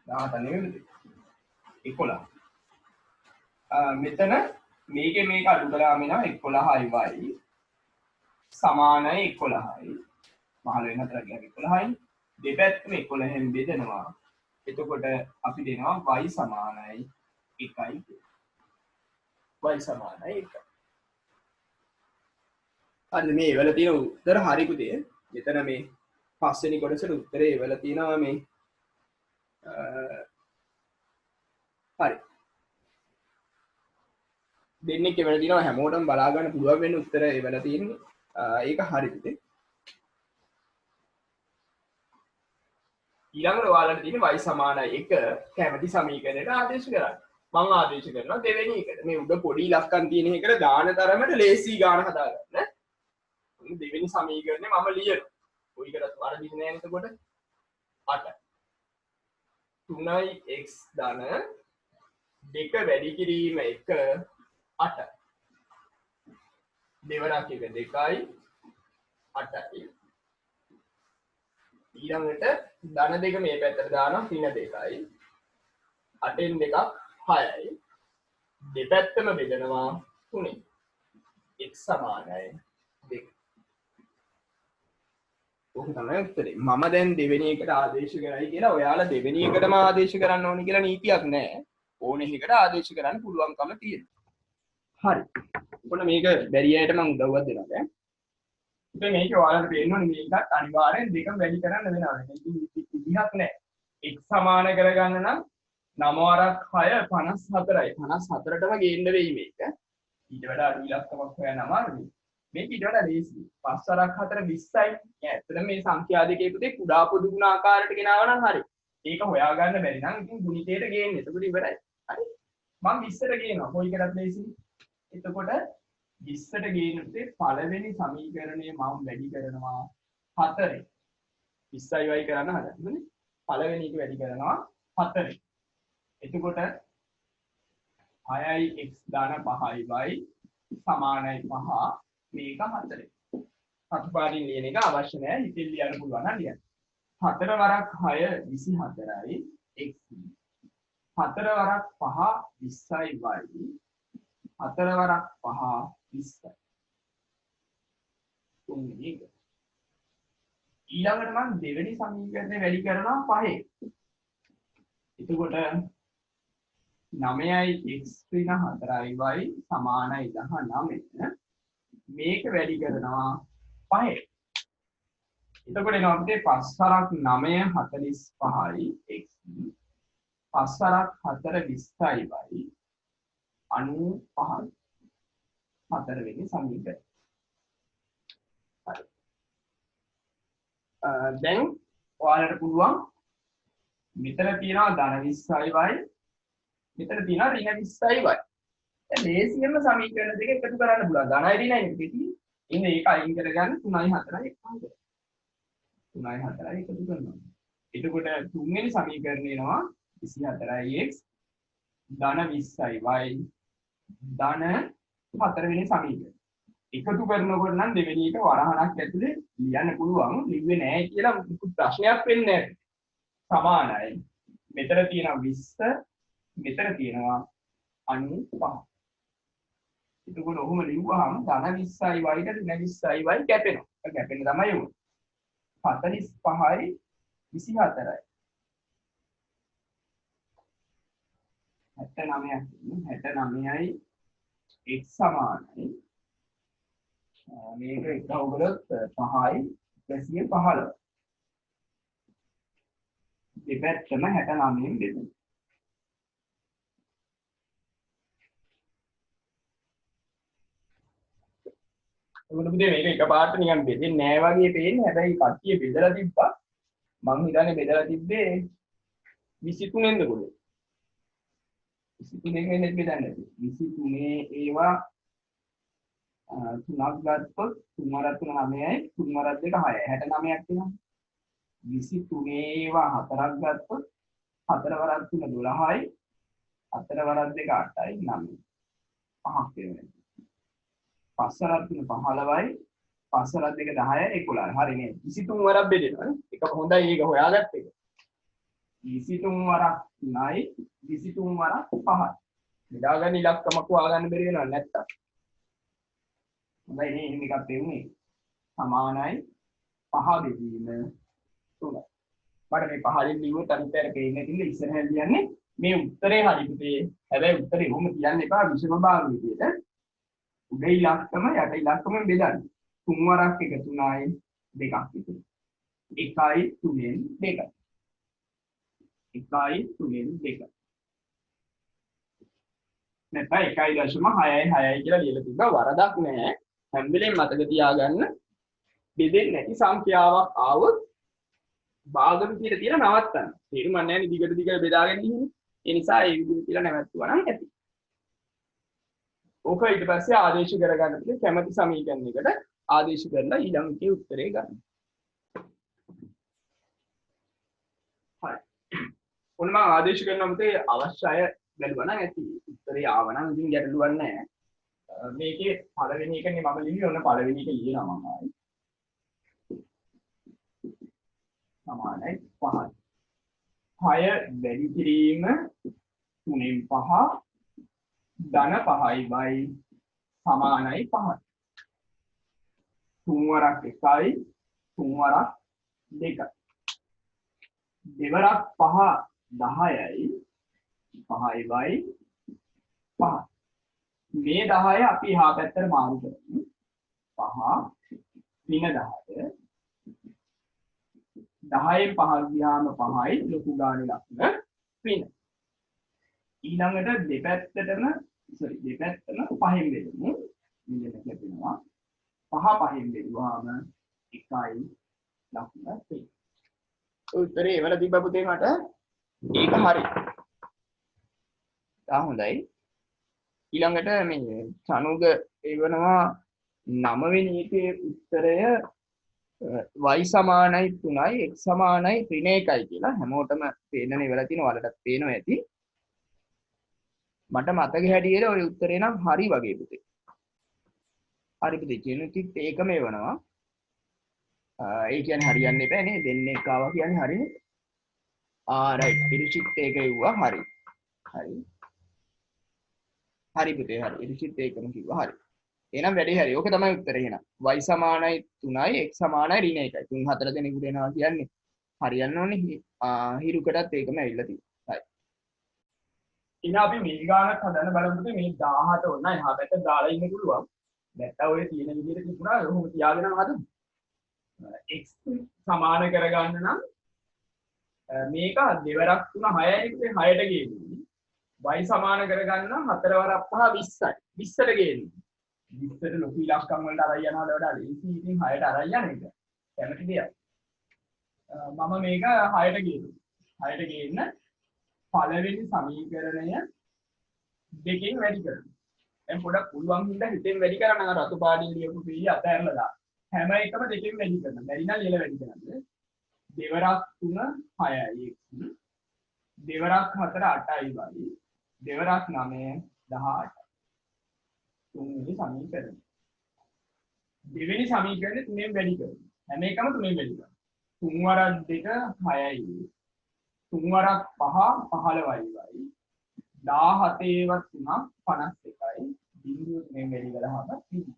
17 නෙවෙයි 11 මෙතන මේකේ මේක අඩු කළාම එනවා 11y සමානයි 11යි 15 4 ගියා 11යි දෙපැත්තම 11න් බෙදෙනවා එතකොට අපි දෙනවා y සමානයි 1යි y සමානයි 1යි හරිද මේ වල තියෙන උත්තර හරි පුතේ මෙතන මේ පස්වෙනි කොටසට උත්තරේ වල තියෙනවා මේ හරි දෙන්නේ කෙවල තියෙනවා හැමෝටම බලා ගන්න පුළුවන් වෙන උත්තර ඒ වල තියෙන්නේ ඒක හරි පුතේ ඊළඟට ඔයාලට තියෙන්නේ y සමානයි 1 කැමැති සමීකරණයට ආදේශ කරන්න මම ආදේශ කරනවා දෙවෙනි එකට මේ උඩ පොඩි ඉලක්කම් තියෙන එකට දාන තරමට ලේසි ගාන හදාගන්න දෙවෙනි සමීකරණය මම ලියනවා. කොයි එකටත් වරදින්නේ නැහැ එතකොට 8. 3x ධන 2 වැඩි කිරීම 1 8. දෙවරක් එක 2යි 8යි. ඊළඟට ධන 2 මේ පැත්තට දානවා ඍණ 2යි. 8න් 2ක් 6යි. දෙපැත්තම බෙදනවා 3. x සමානයි 2. ඔක තමයි උත්තරේ. මම දැන් දෙවෙනි එකට ආදේශ කරයි කියලා ඔයාලා දෙවෙනි එකටම ආදේශ කරන්න ඕනේ කියලා නීතියක් නැහැ. ඕනේ එකට ආදේශ කරන්න පුළුවන්කම තියෙනවා. හරි. ඔන්න මේක බැරි අයට මම උදව්වක් දෙනවා දැන්. ඉතින් මේක ඔයාලට පේන්න ඕනේ මේකත් අනිවාර්යෙන් දෙකම වැඩි කරන්න වෙනවා. ඉතින් විදිහක් නැහැ. x සමාන කරගන්න නම් 9 වරක් 6 54යි. 54ටම ගේන්න වෙයි මේක. ඊට වඩා අඩු ඉලක්කමක් හොයන්න අමාරුයි. මේක ඊට වඩා ලේසි. 5 වරක් 4 20යි. ඇත්තටම මේ සංඛ්‍යා දෙකේ පුතේ කුඩා පොදු ගුණ ආකාරයට ගෙනාවා නම් හරි. ඒක හොයාගන්න බැරි නම් ඉතින් ගුණිතයට ගේන්න. එතකොට ඉවරයි. හරි. මම 20ට ගේනවා. කොයි එකටත් ලේසි. එතකොට 20ට ගේන පුතේ පළවෙනි සමීකරණය මම වැඩි කරනවා 4. 20යි y කරන්න හදන්නේ. පළවෙනි එක වැඩි කරනවා 4. එතකොට 6යි x දාන 5යි y සමානයි 5 මේක 4. අතුපාරින් ලියන එක අවශ්‍ය නැහැ. හිතින් ලියන්න පුළුවන් නම් ලියන්න. 4 වරක් 6 24යි x 4 වරක් 5 20යි y 4 වරක් 5 20යි. තුන්වෙනි එක. ඊළඟට මම දෙවෙනි සමීකරණය වැඩි කරනවා 5. එතකොට 9යි x ඍණ 4යි y සමානයි 19. මේක වැඩි කරනවා 5. එතකොට එනවා අපිට 5 වරක් 9 45යි x 5 වරක් 4 20යි y 95. හතරවෙනි සමීකරණය. හරි. දැන් ඔයාලට පුළුවන් මෙතන තියෙනවා ධන 20යි y මෙතන තියෙනවා ඍණ 20යි y. දැන් ලේසියෙන්ම සමීකරණ දෙක එකතු කරන්න පුළුවන්. ධනයි ඍණයි එකතු වෙන්නේ. ඉතින් ඒක අයින් කරගන්න 3යි 4යි එකතු. 3යි 4යි එකතු කරනවා. එතකොට තුන්වෙනි සමීකරණය එනවා 24යි x ධන 20යි y ධන හතරවෙනි සමීකරණය. එකතු කරනකොට නම් දෙවෙනි එක වරහණක් ඇතුලේ ලියන්න පුළුවන්. ලිව්වේ නැහැ කියලා ප්‍රශ්නයක් වෙන්නේ නැහැ. සමානයි. මෙතන තියෙනවා 20 මෙතන තියෙනවා 95. එතකොට ඔහොම ලිව්වහම ධන 20යි y ට ඍණ 20යි y කැපෙනවා. ඒක කැපෙන තමයි උනේ. 45යි 24යි. 69යි x සමානයි මේක එකව කළොත් 5යි 115. දෙපැත්තම 69න් බෙදෙනවා. ඔබට පුතේ මේක එකපාරට නිකන් බෙදෙන්නේ නැහැ වගේ පේන්නේ. හැබැයි කට්ටිය බෙදලා තිබ්බා. මං හිතන්නේ බෙදලා තිබ්බේ 23ෙන්ද කොහෙද? 23ෙන් වෙන්නේ බෙදන්නේ. 23 ඒවා තුනක් ගත්තොත් 3 වරක් 3 9යි 3 වරක් 2 6යි 69ක් තියෙනවා. 23 ඒවා 4ක් ගත්තොත් 4 වරක් 3 12යි 4 වරක් 2 8යි 9යි 5ක් වෙනවා. 5 වරක් 3 15යි 5 වරක් 2 10යි 11යි. හරි නේද? 23 වරක් බෙදෙනවා නේ. ඒක හොඳයි ඒක හොයාගත්ත එක. 23 වරක් 3යි 23 වරක් 5යි. බෙදාගන්න ඉලක්කමක් හොයාගන්න බැරි වෙනව නැත්තම්. හොඳයි නේ එහෙනම් එකක් දෙන්නේ. සමානයි 5 බෙදීම 3. මට මේ 5 ලිව්වොත් අනිත් පැයට පේන්නේ නැතිව ඉස්සරහින් කියන්නේ මේ උත්තරේ හරි පුතේ. හැබැයි උත්තරේ කොහොම කියන්න එපා විෂම භාග විදියට. උඩ ඉලක්කම යට ඉලක්කම බෙදන්න. 3 වරක් 1 3යි 2ක් විතර. 1යි 3ෙන් 2යි. 1යි 3ෙන් 2යි. නැත්නම් 1.6යි 6යි කියලා ලියලා තිබ්බා වරදක් නෑ. හැම වෙලේම මතක තියාගන්න බෙදෙන්නේ නැති සංඛ්‍යාවක් ආවොත් භාග විදියට තියලා නවත්තන්න. තේරුම් ගන්න නැහැ දිගට දිගට බෙදාගෙන ඉන්නේ. ඒ නිසා ඒ විදිහට තියලා නැවතුවා නම් ඇති. ඕක ඊට පස්සේ ආදේශ කරගන්න පුළුවන් කැමැති සමීකරණයකට ආදේශ කරලා ඊළඟ එකේ උත්තරේ ගන්න. හරි. ඔන්න මම ආදේශ කරනවා මතේ අවශ්‍යය බැලුවා නම් ඇති. උත්තරේ ආව නම් ඉතින් ගැටලුවක් නැහැ. මේකේ පළවෙනි එකනේ මම ලිව්වේ ඔන්න පළවෙනි එක ලියනවා මම ආයි. සමානයි 5යි. 6 වැඩි කිරීම 3න් 5 ධන 5යි සමානයි 5යි. 3 වරක් 1යි 3 වරක් 2යි. දෙවරක් 5 10යි 5යි 5. මේ 10 අපි එහා පැත්තට මාරු කරමු. 5 3 10. 10න් 5 ගියාම 5යි ලොකු ගානේ ලක්න 3. ඊළඟට දෙපැත්තටම පහෙන් බෙදමු. මෙන්න ලැබෙනවා. 5 පහෙන් බෙදුවාම 1යි ලක්න 3. උත්තරේ එවල තිබ්බ පුතේ මට ඒක හරි. තා හොඳයි. ඊළඟට මේ සනුග එවනවා 9 වෙනි එකේ උත්තරය y සමානයි 3යි x සමානයි ඍණ 1යි කියලා හැමෝටම පේන්නනේ වෙලා තියෙන වලටත් පේනවා ඇති. මට මතක හැටියට ওই උත්තරේ නම් හරි වගේ පුතේ. හරි පුතේ කියනුතිත් ඒකම එවනවා. ඒ කියන්නේ හරියන්නේ නැහැ නේ දෙන්නේ ආවා කියන්නේ හරිනේ. රයිට් ඉරිසිත් ඒක එව්වා හරි. හරි පුතේ හරි ඉරිසිත් ඒකම කිව්වා හරි. එහෙනම් වැඩි හරි. ඕක තමයි උත්තරේ එහෙනම්. y සමානයි 3යි x සමානයි ඍණ 1යි. 3 4 දෙනෙකුට එනවා කියන්නේ හරියන්න ඕනේ. හිරුකටත් ඒකම ඇවිල්ලා තියෙනවා. හරි. ඉතින් අපි මේ ගානක් හදන්න බලමුද මේ 17 ඕන එහා පැත්ත දාලා ඉන්න පුළුවන්. නැත්නම් ඔය තියෙන විදිහට තිබුණා ඔහොම තියාගෙන හදමු. x සමාන කරගන්න නම් මේක දෙවරක් 3 6යි පුතේ 6ට ගේන්නේ. y සමාන කරගන්න නම් 4 වරක් 5 20යි. 20ට ගේන්නේ. 20ට ලොකු ඉලක්කම් වලට අරන් යනවාට වඩා ලේසි ඉතින් 6ට අරන් යන එක. කැමති දෙයක්. මම මේක 6ට ගේනවා. 6ට ගේන්න පළවෙනි සමීකරණය දෙකෙන් වැඩි කරනවා. දැන් පොඩක් පුළුවන් හින්දා හිතෙන් වැඩි කරන්න අර රතු පාටින් ලියපු පිළි අතහැරලා දාන්න. හැම එකම දෙකෙන් වැඩි කරනවා. බැරි නම් ලියලා වැඩි කරන්න. දෙවරක් 3 6යි x. දෙවරක් 4 8යි y. දෙවරක් 9 18. තුන්වෙනි සමීකරණය. දෙවෙනි සමීකරණය තුනෙන් වැඩි කරනවා. හැම එකම තුනෙන් වැඩි කරනවා. 3 වරක් 2 6යි. 3 වරක් 5 15යි. 17 වත් 3 51යි. බිඳුව තුනෙන් වැඩි කරාම 30.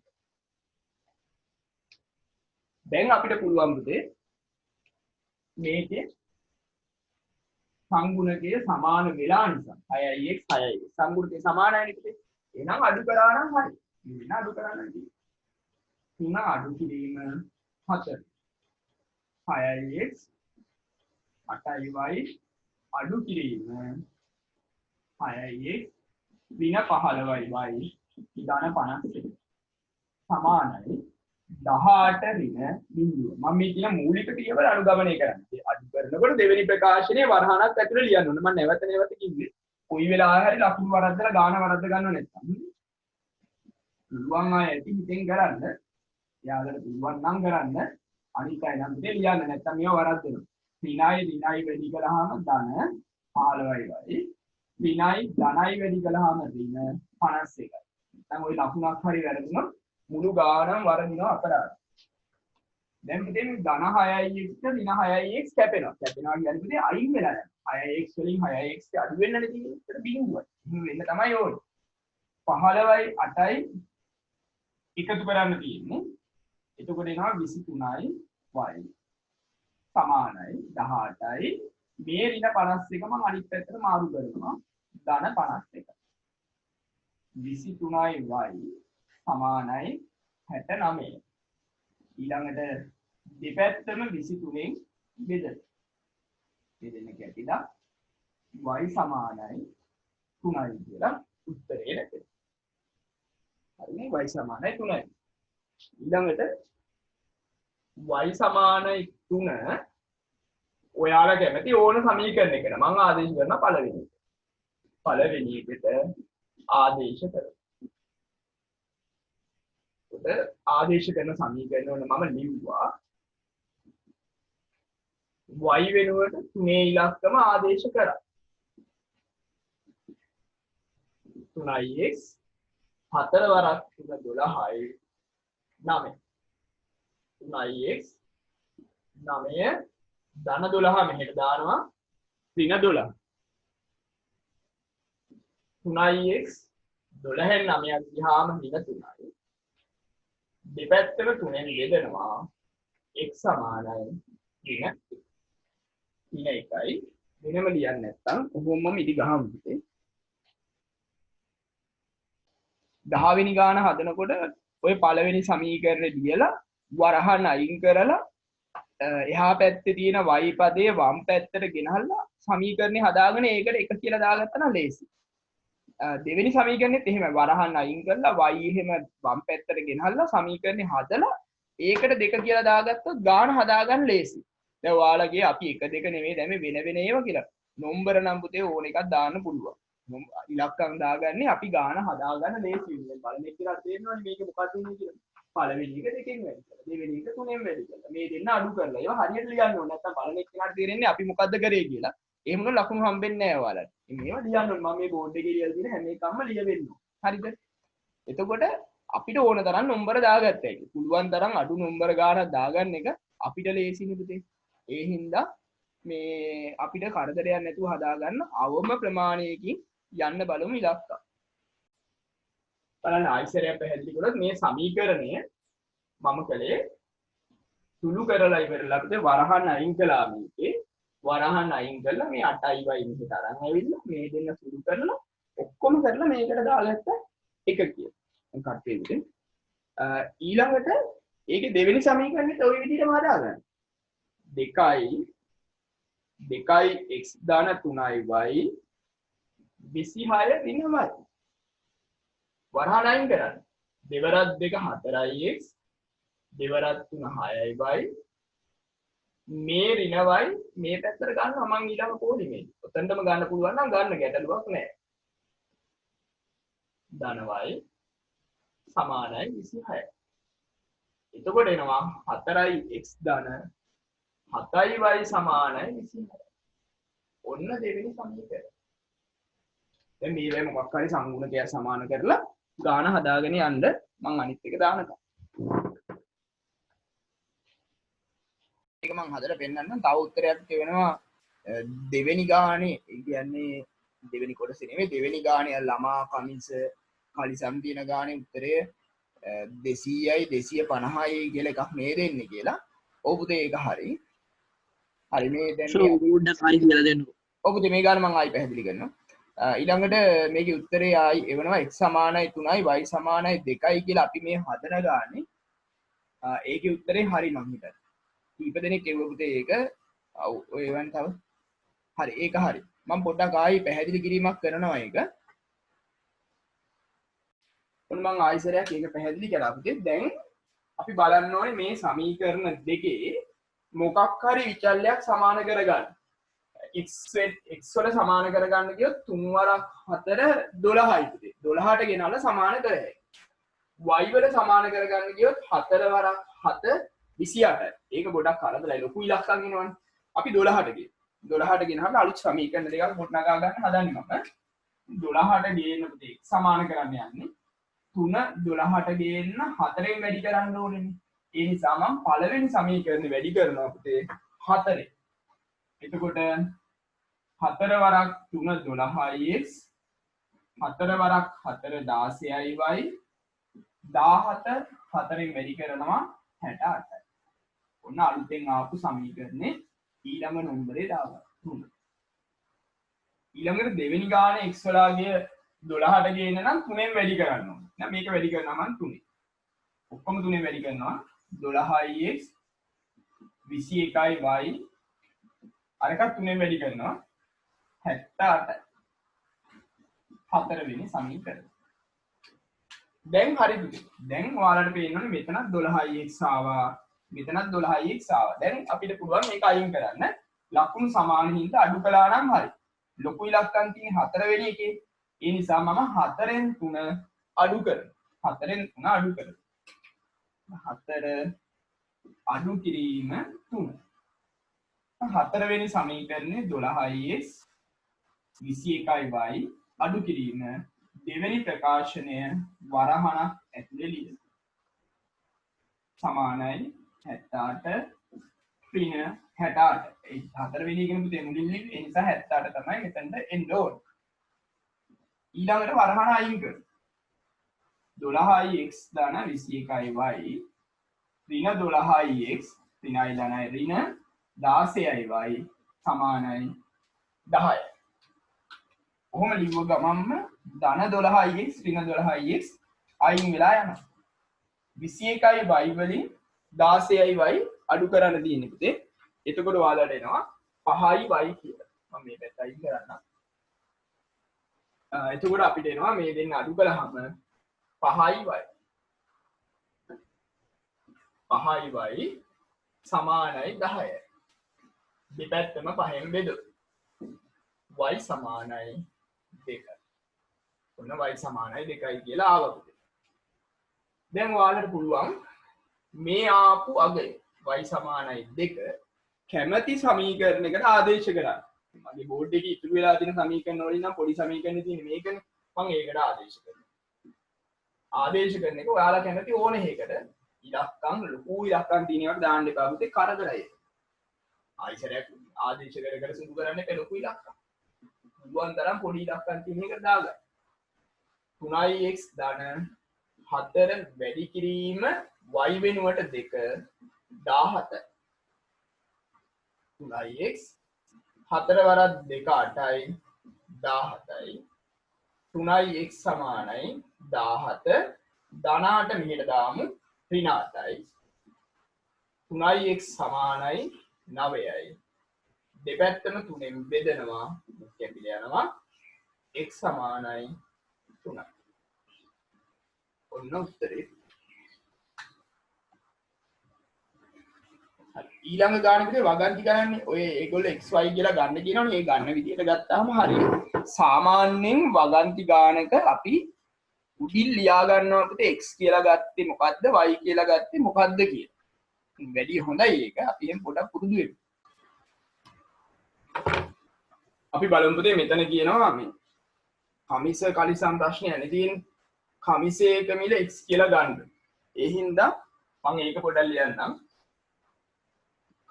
දැන් අපිට පුළුවන් පුතේ මේකේ සංගුණකයේ සමාන වෙලා නිසා 6යි x 6යි සංගුණකයේ සමානයි නේ පුතේ. එහෙනම් අඩු කරා නම් හරි. වෙන අඩු කරා නම් 3 අඩු කිරීම 4 6x 8y අඩු කිරීම 6x ඍණ 15y ධන 52 සමානයි 18 ඍණ බිඳුව. මම මේ කියන මූලික ක්‍රියාවල අනුගමනය කරන්නේ. අඩු කරනකොට දෙවෙනි ප්‍රකාශනයේ වරහණක් ඇතුළේ ලියන්න ඕනේ. මම නැවත කිව්වේ කොයි වෙලාවෙ හරි ලකුණු වරද්දලා ගාන වරද්ද ගන්නව නැත්නම් පුළුවන් අය ඇති හිතෙන් කරන්න. එයාලට පුළුවන් නම් කරන්න. අනිත් අය නම් දෙය ලියන්න නැත්නම් මේව වරද්දනවා. ඍණයි වැඩි කළාම ධන 15යි. ඍණයි ධනයි වැඩි කළාම ඍණ 51යි. නැත්නම් ওই ලකුණක් හරි වැරදුනොත් මුළු ගානම වරදිනවා අපරාධ. දැන් මෙතන ධන 6ix ඍණ 6ix කැපෙනවා. කැපෙනවා කියන්නේ අයින් වෙලා යනවා. 6x වලින් 6x අඩු වෙන්න නේ තියෙන්නේ. ඒක බිඳුවයි. එහෙම වෙන්න තමයි ඕනේ. 15යි 8යි එකතු කරන්න තියෙන්නේ. එතකොට එනවා 23යි y සමානයි 18යි. මේ ඍණ 51 මම අනිත් පැත්තට මාරු කරනවා. ධන 51. 23යි y සමානයි 69. ඊළඟට දෙපැත්තම 23න් බෙදලා. බෙදෙන්න කැටිලා y සමානයි 3යි කියලා උත්තරේ ලැබෙනවා. හරිනේ y සමානයි 3යි. ඊළඟට y සමානයි 3 ඔයාලා කැමති ඕන සමීකරණයකට මම ආදේශ කරන පළවෙනි එක. පළවෙනි එකට ආදේශ කරනවා. ආදේශ කරන සමීකරණ වල මම ලිව්වා y වෙනුවට 3 ඉලක්කම ආදේශ කරා 3x 4 වරක් 3 12යි 9 3x 9 ධන 12 මෙහෙට දානවා ඍණ 12 3x 12න් 9ක් ගියාම ඍණ 3යි දෙපැත්තම 3ෙන් බෙදනවා x සමානයි ඍණ 1යි වෙනම ලියන්න නැත්නම් කොහොමම ඉදි ගහමු පුතේ 10 වෙනි ගාන හදනකොට ඔය පළවෙනි සමීකරණය ලියලා වරහන් අයින් කරලා එහා පැත්තේ තියෙන y පදයේ වම් පැත්තට ගෙනහල්ලා සමීකරණය හදාගෙන ඒකට 1 කියලා දාගත්තා නම් ලේසි. දෙවෙනි සමීකරණෙත් එහෙමයි වරහන් අයින් කරලා y එහෙම වම් පැත්තට ගෙනහල්ලා සමීකරණය හදලා ඒකට 2 කියලා දාගත්තොත් ගාන හදාගන්න ලේසි. දැන් ඔයාලගේ අපි 1 2 නෙමෙයි දැන් මේ වෙන ඒවා කියලා. නම්බර නම් පුතේ ඕන එකක් දාන්න පුළුවන්. ඉලක්කම් දාගන්නේ අපි ගාන හදාගන්න ලේසි වෙන්නේ. බලන්න එක්කලා තේරෙනවනේ මේක මොකක්ද වෙන්නේ කියලා. පළවෙනි එක දෙකෙන් වැඩි කරලා දෙවෙනි එක තුනෙන් වැඩි කරලා මේ දෙන්න අඩු කරලා ඒවා හරියට ලියන්න ඕනේ. නැත්නම් බලන්න එක්කලාට තේරෙන්නේ අපි මොකද්ද කරේ කියලා. එහෙම නම් ලකුණු හම්බෙන්නේ නැහැ ඔයාලට. මේවා ලියන්න ඕනේ. මම මේ බෝඩ් එකේ ලියලා තියෙන හැම එකක්ම ලියවෙන්න ඕනේ. හරිද? එතකොට අපිට ඕන තරම් නම්බර දාගත්තා ඒක. පුළුවන් තරම් අඩු නම්බර ගානක් දාගන්න එක අපිට ලේසිනේ පුතේ. ඒ හින්දා මේ අපිට කරදරයක් නැතුව හදාගන්න අවම ප්‍රමාණයකින් යන්න බලමු ඉලක්කම්. බලන්න ආයිසරයක් පැහැදිලි කළොත් මේ සමීකරණය මම කළේ සුළු කරලා ඉවරලා අපිට වරහන් අයින් කළා මේකේ වරහන් අයින් කරලා මේ 8යි y මෙහෙට අරන් ඇවිල්ලා මේ දෙන්න සුළු කරලා ඔක්කොම කරලා මේකට දාගත්ත එක කියලා. මම කට්ටේ විදිහට ඊළඟට ඒකේ දෙවෙනි සමීකරණෙත් ওই විදිහටම හදාගන්න. 2x ධන 3y 26 ඍණමයි. වරහන් අයින් කරන්න. දෙවරක් 2 4x දෙවරක් 3 6y මේ ඍණවයි මේ පැත්තට ගන්නවා මම ඊළඟ කෝඩි මේ. ඔතනටම ගන්න පුළුවන් නම් ගන්න ගැටලුවක් නැහැ. ධනවයි සමානයි 26. එතකොට එනවා 4x ධන 7y සමානයි 26. ඔන්න දෙවෙනි සමීකරණය. දැන් මේවැ මොකක් හරි සංගුණකයක් සමාන කරලා ගාන හදාගෙන යන්න මම අනිත් එක දානකම්. ඒක මම හදලා පෙන්නන්නම්. තව උත්තරයක් වෙනවා දෙවෙනි ගානේ. ඒ කියන්නේ දෙවෙනි කොටසේ නෙමෙයි දෙවෙනි ගානේ ළමා කමිස කලිසම් තියෙන ගානේ උත්තරය 200යි 250යි කියලා එකක් මේ දෙන්නේ කියලා. ඔව් පුතේ ඒක හරි. හරි මේ දැන් උඩ කයි කියලා දෙන්නකො. ඔව් පුතේ මේ ගාන මම ආයි පැහැදිලි කරනවා. ඊළඟට මේකේ උත්තරේ ආයි එවනවා x සමානයි 3යි y සමානයි 2යි කියලා අපි මේ හදන ගානේ ඒකේ උත්තරේ හරි නම් හිතන්න. කීප දෙනෙක් කිව්ව පුතේ ඒක. ඔව් ඔය වන් තව. හරි ඒක හරි. මම පොඩ්ඩක් ආයි පැහැදිලි කිරීමක් කරනවා ඒක. ඔන්න මම ආයිසරයක් ඒක පැහැදිලි කරා පුතේ. දැන් අපි බලන්න ඕනේ මේ සමීකරණ දෙකේ මොකක් හරි විචල්‍යයක් සමාන කරගන්න. x වල සමාන කරගන්න කියොත් 3 වරක් 4 12යි පුතේ. 12ට ගෙනල්ලා සමාන කරහැයි. y වල සමාන කරගන්න කියොත් 4 වරක් 7 28යි. ඒක ගොඩක් කරදරයි. ලොකු ඉලක්කම් එනවනේ. අපි 12ට ගියේ. 12ට ගෙනහම අලුත් සමීකරණ දෙකක් ගොඩනගා ගන්න හදන්නේ මම. 12ට ගේන්න පුතේ සමාන කරන්න යන්නේ. 3 12ට ගේන්න 4ෙන් වැඩි කරන්න ඕනේ. ඒ නිසා මම පළවෙනි සමීකරණය වැඩි කරනවා පුතේ 4. එතකොට 4 වරක් 3 12x 4 වරක් 4 16යි y 17 4ෙන් වැඩි කරනවා 68යි. ඔන්න අලුතෙන් ආපු සමීකරණේ ඊළඟ නම්බරේ දාගන්න 3. ඊළඟට දෙවෙනි ගාන x වලාගේ 12ට ගේන්න නම් 3ෙන් වැඩි කරන්න ඕනේ. දැන් මේක වැඩි කරනවා මම 3. ඔක්කොම 3ෙන් වැඩි කරනවා 12x 21y අරකට 3ෙන් වැඩි කරනවා 78යි. 4 වෙනි සමීකරණය. දැන් හරි පුතේ. දැන් ඔයාලට පේනවනේ මෙතනත් 12x ආවා. මෙතනත් 12x ආවා. දැන් අපිට පුළුවන් මේක අයින් කරන්න. ලකුණු සමාන හින්දා අඩු කළා නම් හරි. ලොකු ඉලක්කම් තියෙන 4 වෙනි එකේ. ඒ නිසා මම 4ෙන් 3 අඩු කරනවා. 4ෙන් 3 අඩු කරනවා. 4 අඩු කිරීම 3. 4 වෙනි සමීකරණේ 12x 21y අඩු කිරීම දෙවෙනි ප්‍රකාශනය වරහණක් ඇතුලේ ලියන්න. සමානයි 78 ඍණ 68. ඒ 4 වෙනි එකෙන් පුතේ මුලින් ලිව්වේ. ඒ නිසා 78 තමයි මෙතනට එන්න ඕනේ. ඊළඟට වරහණ අයින් කරමු. 12x දාන 21y ඍණ 12x ඍණයි දානයි ඍණ 16y සමානයි 10යි. කොහොම ලිව්ව ගමන්ම ධන 12x ඍණ 12x අයින් වෙලා යනවා. 21y වලින් 16y අඩු කරන්න තියෙන්නේ පුතේ. එතකොට ඔයාලට එනවා 5y කියලා. මම මේ පැත්ත අයින් කරන්නම්. එතකොට අපිට එනවා මේ දෙන්න අඩු කළාම 5y. 5y සමානයි 10යි. දෙපැත්තම 5ෙන් බෙදමු. y සමානයි 2. ඔන්න y සමානයි 2යි කියලා ආවා. දැන් ඔයාලට පුළුවන් මේ ආපු අගය y සමානයි 2 කැමැති සමීකරණයකට ආදේශ කරන්න. මගේ බෝඩ් එකේ ඉතුරු වෙලා තියෙන සමීකරණ වලින් නම් පොඩි සමීකරණ තියෙන්නේ මේකනේ. මම ඒකට ආදේශ කරනවා. ආදේශ කරන එක ඔයාලා කැමති ඕනේ එකකට ඉලක්කම් ලොකු ඉලක්කම් තියෙන ඒවාට දාන්න එපා පුතේ කරදරයි. ආයිසරයක් ආදේශ කර කර සිදු කරන්න එපා ලොකු ඉලක්කම්. පුළුවන් තරම් පොඩි ඉලක්කම් තියෙන එකට දාගන්න. 3x ධන 4 වැඩි කිරීම y වෙනුවට 2 17. 3x 4 වරක් 2 8යි 17යි. 3x සමානයි 17 ධන 8 මෙහෙට දාමු ඍණ 8යි. 3x සමානයි 9යි. දෙපැත්තම 3ෙන් බෙදනවා කැපිල යනවා x සමානයි 3යි. ඔන්න උත්තරේ. ඊළඟ ගාන විදිහේ වගන්ති ගණන්නේ ඔය ඒගොල්ලෝ xy කියලා ගන්න කියනවනේ. ඒ ගන්න විදිහට ගත්තාම හරිය. සාමාන්‍යයෙන් වගන්ති ගානක අපි උඩින් ලියා ගන්නවා පුතේ x කියලා ගත්තේ මොකද්ද y කියලා ගත්තේ මොකද්ද කියලා. වැඩි හොඳයි ඒක. අපි එහෙනම් පොඩක් පුරුදු වෙමු. අපි බලමු පුතේ මෙතන කියනවා මේ කමිස කලිසම් ප්‍රශ්නයනේ තියෙන්නේ. කමිසයක මිල x කියලා ගන්න. ඒ හින්දා මම ඒක පොඩ්ඩක් ලියන්නම්.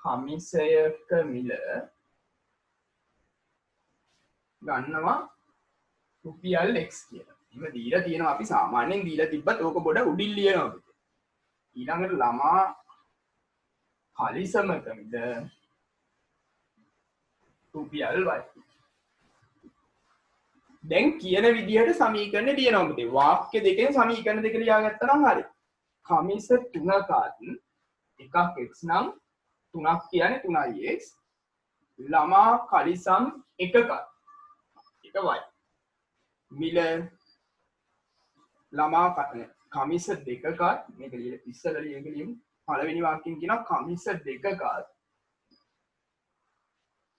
කමිසයක මිල ගන්නවා රුපියල් x කියලා. ඉතින් දීලා තියෙනවා අපි සාමාන්‍යයෙන් දීලා තිබ්බත් ඕක පොඩ උඩින් ලියනවා පුතේ. ඊළඟට ළමා කලිසමක මිල රුපියල් y. දැන් කියන විදිහට සමීකරණ ලියනවා පුතේ. වාක්‍ය දෙකෙන් සමීකරණ දෙක ලියාගත්තා නම් හරි. කමිස 3කත් එකක් x නම් 3ක් කියන්නේ 3x ළමා කලිසම් එකක එක y මිල ළමා කමිස දෙකක මේක ලියලා ඉස්සෙල්ලා ලියගෙන ලියමු පළවෙනි වාක්‍යයෙන් කියනවා කමිස දෙකක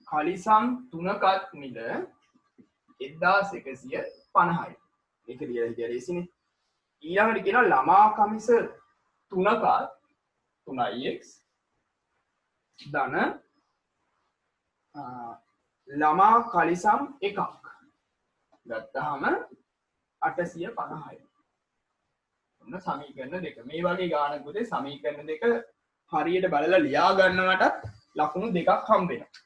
කලිසම් 3කත් මිල 1150යි මේක ලියලා ඉතිරිසිනේ ඊළඟට කියනවා ළමා කමිස 3කත් 3x ධන ළමා කලිසම් එකක් ගත්තාම 850යි ඔන්න සමීකරණ දෙක මේ වගේ ගානකුත් සමීකරණ දෙක හරියට බලලා ලියා ගන්නවට ලකුණු දෙකක් හම්බ වෙනවා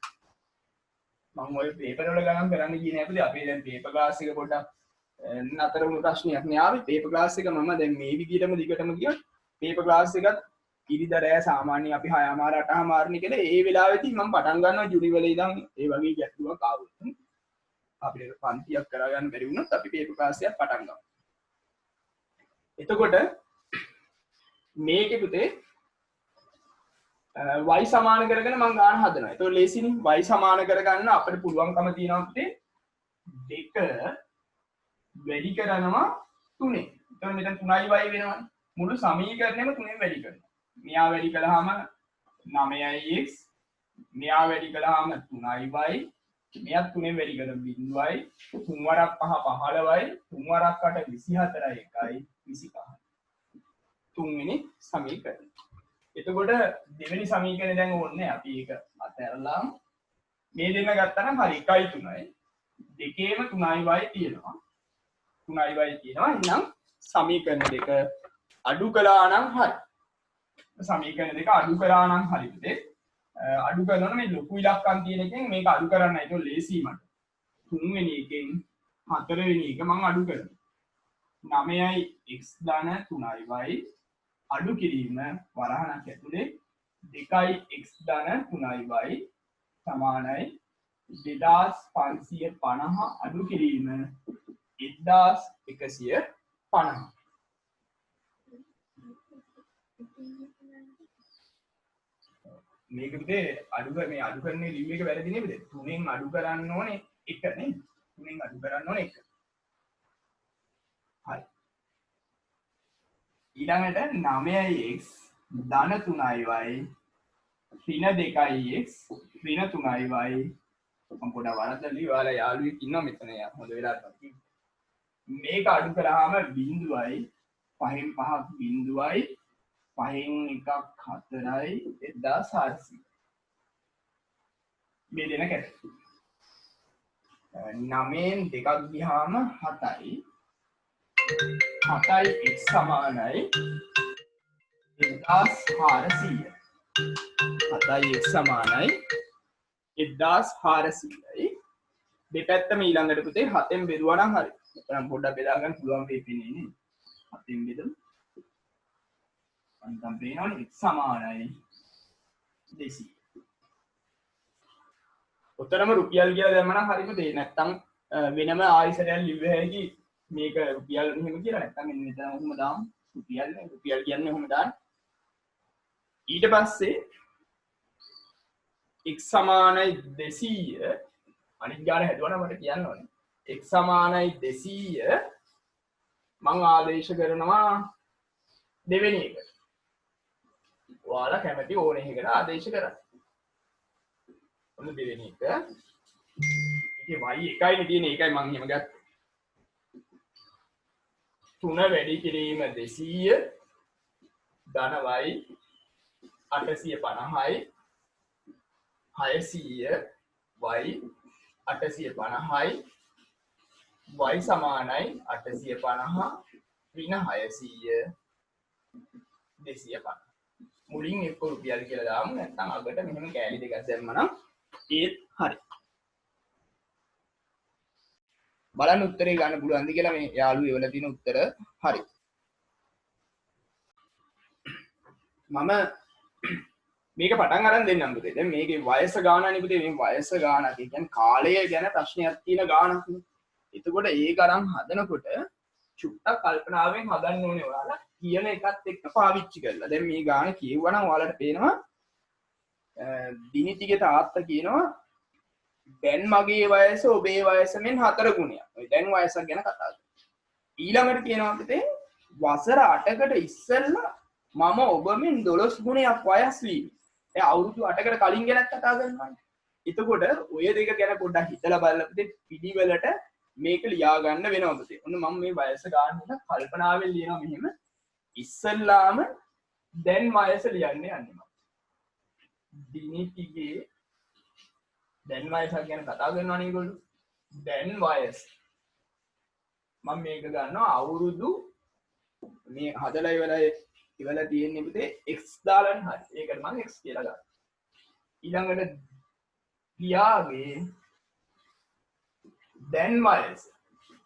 මම ඔය පේපර් වල ගණන් කරන්න ගියේ නෑ අපේ දැන් පේපර් ක්ලාස් එක පොඩ්ඩක් නතර වුණු ප්‍රශ්නයක් නේ ආවේ පේපර් ක්ලාස් එක මම දැන් මේ විදිහටම දිගටම ගියොත් පේපර් ක්ලාස් එකත් ඉරිදරෑ සාමාන්‍යයෙන් අපි 6:00 8:00 කියලා ඒ වෙලාවෙදී මම පටන් ගන්නවා ජුනි වල ඉඳන් ඒ වගේ ගැටලුවක් ආවොත් අපිට පන්තියක් කරගන්න බැරි වුණොත් අපි පේපර් ක්ලාස් එකක් පටන් ගමු එතකොට මේකේ පුතේ y සමාන කරගෙන මම ගාන හදනවා. ඒතකොට ලේසිනේ y සමාන කරගන්න අපිට පුළුවන්කම තියෙනවා පුතේ 2 වැඩි කරනවා 3. එතකොට මෙතන 3y වෙනවනේ. මුළු සමීකරණයම 3ෙන් වැඩි කරනවා. මෙයා වැඩි කළාම 9x මෙයා වැඩි කළාම 3y මෙයත් 3ෙන් වැඩි කරන බිඳුවයි 3 වරක් 5 15යි 3 වරක් 8 24යි 1යි 25යි. තුන්වෙනි සමීකරණය. එතකොට දෙවෙනි සමීකරණය දැන් ඕනේ අපි ඒක අතහැරලා මේ දෙන්න ගත්තා නම් හරි 1යි 3යි දෙකේම 3y තියෙනවා 3y තියෙනවා එහෙනම් සමීකරණ දෙක අඩු කළා නම් හරි සමීකරණ දෙක අඩු කළා නම් හරි පුතේ අඩු කරනවා මේ ලොකු ඉලක්කම් තියෙන එකෙන් මේක අඩු කරන්න ඒක ලේසි මට තුන්වෙනි එකෙන් හතරවෙනි එක මම අඩු කරනවා 9යි x ධන 3y අඩු කිරීම වරහණක් ඇතුලේ 2යි x ධන 3y සමානයි 2550 අඩු කිරීම 1150 මේක විතේ අඩු කර මේ අඩු කරන්නේ ලිව් එක වැරදි නෙමෙයිද 3ෙන් අඩු කරන්න ඕනේ 1 නේ 3ෙන් අඩු කරන්න ඕනේ 1 හරි ඊළඟට 9x ධන 3y ඍණ 2x ඍණ 3y මම පොඩ්ඩක් වරද්දලා ලියලා යාළුවෙක් ඉන්නවා මෙතන යා හොඳ වෙලාවට මේක අඩු කරාම බිඳුවයි 5න් 5ක් බිඳුවයි 5න් 1ක් 4යි 1400 මේ දෙන කැට 9න් 2ක් ගියාම 7යි 7යි x සමානයි 1400 7යි x සමානයි 1400යි දෙපැත්තම ඊළඟට පුතේ 7ෙන් බෙදුවා නම් හරි. එහෙනම් පොඩ්ඩක් බෙදා ගන්න පුළුවන් වෙන්නේ නේ. 7ෙන් බෙදමු. අන්තම් පේනවනේ x සමානයි 200. උතරම රුපියල් කියලා දැම්මම හරි පුතේ. නැත්තම් වෙනම ආයිසරයක් ලිව්ව හැකි මේක රුපියල් එහෙම කියලා නැත්තම් මෙන්න මෙතන ඔහොම දාමු. රුපියල් කියන්නේ ඔහොම දාන්න. ඊට පස්සේ x සමානයි 200 අනිත් ගාන හැදුවා මට කියන්න ඕනේ. x සමානයි 200 මම ආදේශ කරනවා දෙවෙනි එක. ඔයාලා කැමති ඕනේ එකකට ආදේශ කරන්න. ඔන්න දෙවෙනි එක. ඒකේ y එකයිනේ තියෙන්නේ ඒකයි මම එහෙම ගත්තේ. 3 වැඩි කිරීම 200 ධන y 850යි 600 y 850යි y සමානයි 850 ඍණ 600 250 මුලින් එක්ක රුපියල් කියලා දාමු නැත්නම් අගට මෙහෙම කෑලි දෙකක් දැම්මනම් ඒත් හරි බලන්න උත්තරේ ගන්න පුළුවන්ද කියලා මේ යාළුවෝ එවලා තියෙන උත්තර හරි මම මේක පටන් අරන් දෙන්නම් පුතේ. දැන් මේකේ වයස ගානනේ පුතේ මේ වයස ගානක්. ඒ කියන්නේ කාලය ගැන ප්‍රශ්නයක් තියෙන ගානක් නේ. එතකොට ඒක අරන් හදනකොට චුට්ටක් කල්පනාවෙන් හදන්න ඕනේ ඔයාලා කියන එකත් එක්ක පාවිච්චි කරලා. දැන් මේ ගාන කියවනම් ඔයාලට පේනවා දිනිතිගේ තාත්තා කියනවා දැන් මගේ වයස ඔබේ වයස මෙන් 4 ගුණයක්. ඔය දැන් වයසක් ගැන කතා කරනවා. ඊළඟට කියනවා අපිට වසර 8කට ඉස්සෙල්ලා මම ඔබ මෙන් 12 ගුණයක් වයස් වීමි. දැන් අවුරුදු 8කට කලින් ගැන කතා කරනවා. එතකොට ඔය දෙක ගැන පොඩ්ඩක් හිතලා බලලා පිළිවෙලට මේක ලියා ගන්න වෙනවා පුතේ. ඔන්න මම මේ වයස ගන්න කල්පනාවෙන් ලියනවා මෙහෙම. ඉස්සෙල්ලාම දැන් වයස ලියන්නේ යන්නේ මම. දිනිතිගේ දැන් වයසක් ගැන කතා කරනවා නේ ඒගොල්ලෝ. දැන් වයස. මම මේක ගන්නවා අවුරුදු මේ හදලා ඉවලා තියෙන්නේ පුතේ x දාලන් හරි. ඒකට මම x කියලා ගන්නවා. ඊළඟට පියාගේ දැන් වයස.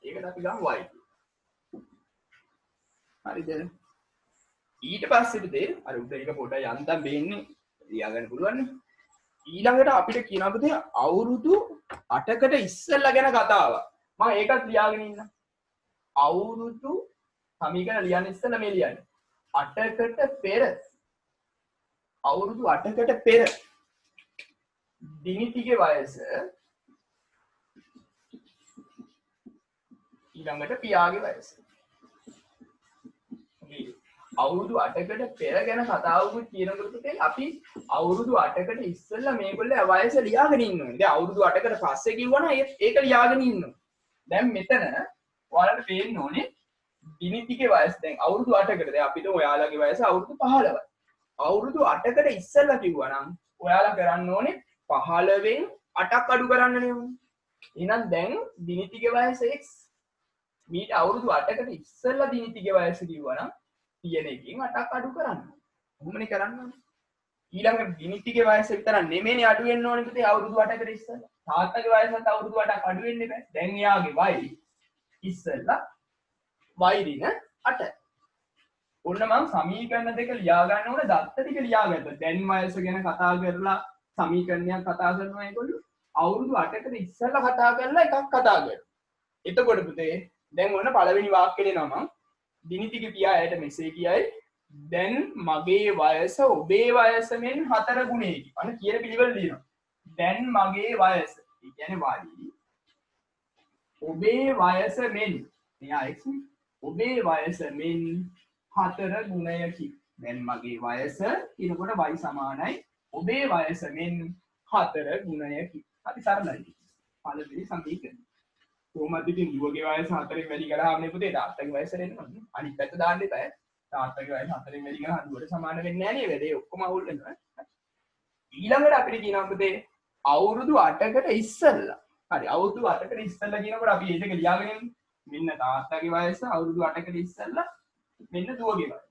ඒකට අපි ගමු y. හරිද? ඊට පස්සේ පුතේ අර උඩ එක පොඩ යන්තම් වෙන්නේ ලියාගන්න පුළුවන් නේ. ඊළඟට අපිට කියනවා පුතේ අවුරුදු 8කට ඉස්සෙල්ලා ගැන කතාවක්. මම ඒකත් ලියාගෙන ඉන්න. අවුරුදු සමීකරණ ලියන්න ඉස්සෙල්ලා මේ ලියන්නේ. 8කට පෙර අවුරුදු 8කට පෙර දිනිතිගේ වයස ඊළඟට පියාගේ වයස. අවුරුදු 8කට පෙර ගැන කතාවකුත් කියනකොට අපි අවුරුදු 8කට ඉස්සෙල්ලා මේගොල්ලෝ වයස ලියාගෙන ඉන්නවා. දැන් අවුරුදු 8කට පස්සේ කිව්වනම් ඒක ලියාගෙන ඉන්නවා. දැන් මෙතන ඔයාලට පේන්න ඕනේ දිනිතිගේ වයස දැන් අවුරුදු 8කට. දැන් අපිට ඔයාලගේ වයස අවුරුදු 15යි. අවුරුදු 8කට ඉස්සෙල්ලා කිව්වනම් ඔයාලා කරන්න ඕනේ 15න් 8ක් අඩු කරන්න නේ. එහෙනම් දැන් දිනිතිගේ වයස x. මීට අවුරුදු 8කට ඉස්සෙල්ලා දිනිතිගේ වයස කිව්වනම් තියෙන එකකින් 8ක් අඩු කරන්න. කොහොමනේ කරන්න ඕනේ? ඊළඟට දිනිතිගේ වයස විතර නෙමෙයිනේ අඩු වෙන්න ඕනේ පුතේ අවුරුදු 8කට ඉස්සෙල්ලා. තාත්තගේ වයසත් අවුරුදු 8ක් අඩු වෙන්නේ නැහැ. දැන් එයාගේ වයි ඉස්සෙල්ලා y දින 8. ඔන්න මම සමීකරණ දෙක ලියා ගන්න ඕනේ දත්ත ටික ලියා ගත්තා. දැන් වයස ගැන කතා කරලා සමීකරණයක් කතා කරනවා ඒගොල්ලෝ. අවුරුදු 8කට ඉස්සෙල්ලා කතා කරලා එකක් කතා කරනවා. එතකොට පුතේ දැන් ඔන්න පළවෙනි වාක්‍යෙ දෙනවා මම. දිනිතිගේ පියාට මෙසේ කියයි දැන් මගේ වයස ඔබේ වයස මෙන් 4 ගුණයකි. අන්න කියන පිළිවෙල ලියනවා. දැන් මගේ වයස. ඒ කියන්නේ y. ඔබේ වයස මෙන් එයා x ඔබේ වයස මෙන් 4 ගුණයකි. දැන් මගේ වයස කියනකොට y සමානයි ඔබේ වයස මෙන් 4 ගුණයකි. හරි සරලයි. පළවෙනි සමීකරණය. කොහොමද ඉතින් දුවගේ වයස 4න් වැඩි කරාම නේ පුතේ තාත්තගේ වයස දෙන්නේ. අනිත් පැත්ත දාන්න එපා. තාත්තගේ වයස 4න් වැඩි කරාම දුවට සමාන වෙන්නේ නැහැ නේ. වැඩේ ඔක්කොම අවුල් වෙනවා. ඊළඟට අපිට කියනවා පුතේ අවුරුදු 8කට ඉස්සෙල්ලා. හරි අවුරුදු 8කට ඉස්සෙල්ලා කියනකොට අපි ඒක ලියාගෙන ඉන්නේ. මෙන්න තාත්තගේ වයස අවුරුදු 8කට ඉස්සෙල්ලා මෙන්න දුවගේ වයස.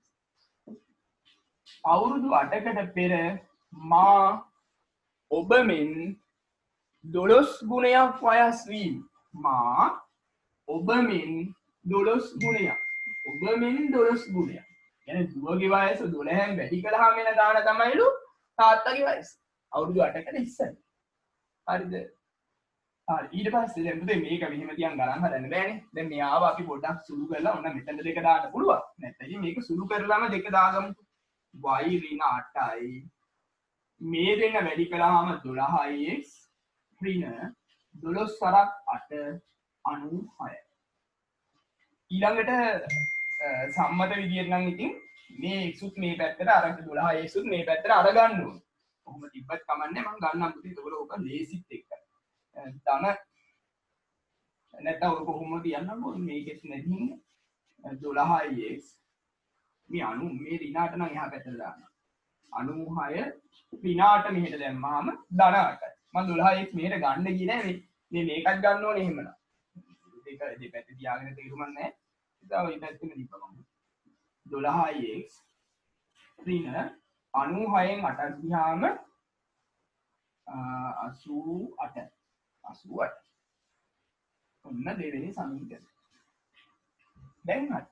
අවුරුදු 8කට පෙර මා ඔබ මෙන් 12 ගුණයක් වයස් වීම. මා ඔබ මෙන් 12 ගුණයක්. ඔබ මෙන් 12 ගුණයක්. يعني දුවගේ වයස 12න් වැඩි කළාම එන ගාන තමයිලු තාත්තගේ වයස. අවුරුදු 8කට ඉස්සෙල්ලා. හරිද? හරි ඊට පස්සේ දැන් පුතේ මේක මෙහෙම තියන් ගණන් හදන්න බෑනේ. දැන් මෙයාව අපි පොඩ්ඩක් සුළු කරලා ඔන්න මෙතන දෙක දාන්න පුළුවන්. නැත්නම් මේක සුළු කරලාම දෙක දාගමු. y ඍණ 8යි මේ දෙන්න වැඩි කළාම 12x ඍණ 12 වරක් 8 96. ඊළඟට සම්මත විදියට නම් ඉතින් මේ x උත් මේ පැත්තට අරන් 12x උත් මේ පැත්තට අර ගන්න ඕනේ. කොහොම තිබ්බත් කමන්නේ මම ගන්නම් පුතේ. ඒකවල ඔක ලේසිත් එක්ක. ධන නැත්නම් ඔක කොහොමද කියන්නම් ඕනේ මේකෙත් නැතිනම් 12x මේ 90 මේ ඍණ 8 නම් එහා පැත්තට දාන්න. 96 ඍණ 8 මෙහෙට දැම්මාම ධන 8යි. මම 12x මෙහෙට ගන්න ගියේ නෑ මේ මේකත් ගන්න ඕනේ එහෙමනම්. දෙක දෙපැත්තේ තියාගෙන තේරුමක් නෑ. ඉතින් ඔය පැත්තෙම දීපම. 12x ඍණ 96න් 8ක් ගියාම 88. 88. ඔන්න දෙවෙනි සමීකරණය. දැන් හරි.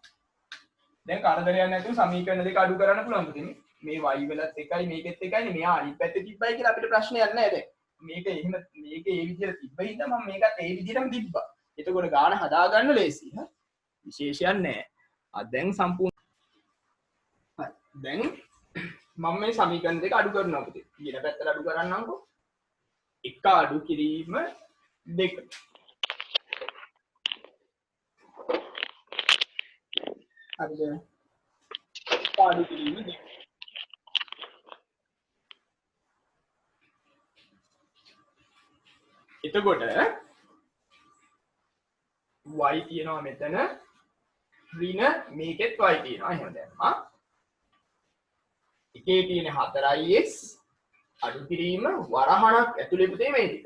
දැන් කරදරයක් නැතුව සමීකරණ දෙක අඩු කරන්න පුළුවන් පුතේ. මේ y වලත් එකයි මේකෙත් එකයිනේ. මෙයා අනිත් පැත්තේ තිබ්බයි කියලා අපිට ප්‍රශ්නයක් නැහැ දැන්. මේක එහෙම මේක ඒ විදිහට තිබ්බ හින්දා මම මේකත් ඒ විදිහටම තිබ්බා. එතකොට ගාන හදාගන්න ලේසියි. විශේෂයක් නැහැ. දැන් සම්පූර්ණ හරි. දැන් මම මේ සමීකරණ දෙක අඩු කරනවා පුතේ. ඊට පැත්තට අඩු කරන්නම්කෝ. එක අඩු කිරීම දෙක. හරිද? අඩු කිරීම දෙක. එතකොට y තියෙනවා මෙතන ඍණ මේකෙත් y තියෙනවා එහෙම දැම්මා. එකේ තියෙන 4x අඩු කිරීම වරහණක් ඇතුලේ පුතේ මේ ටික.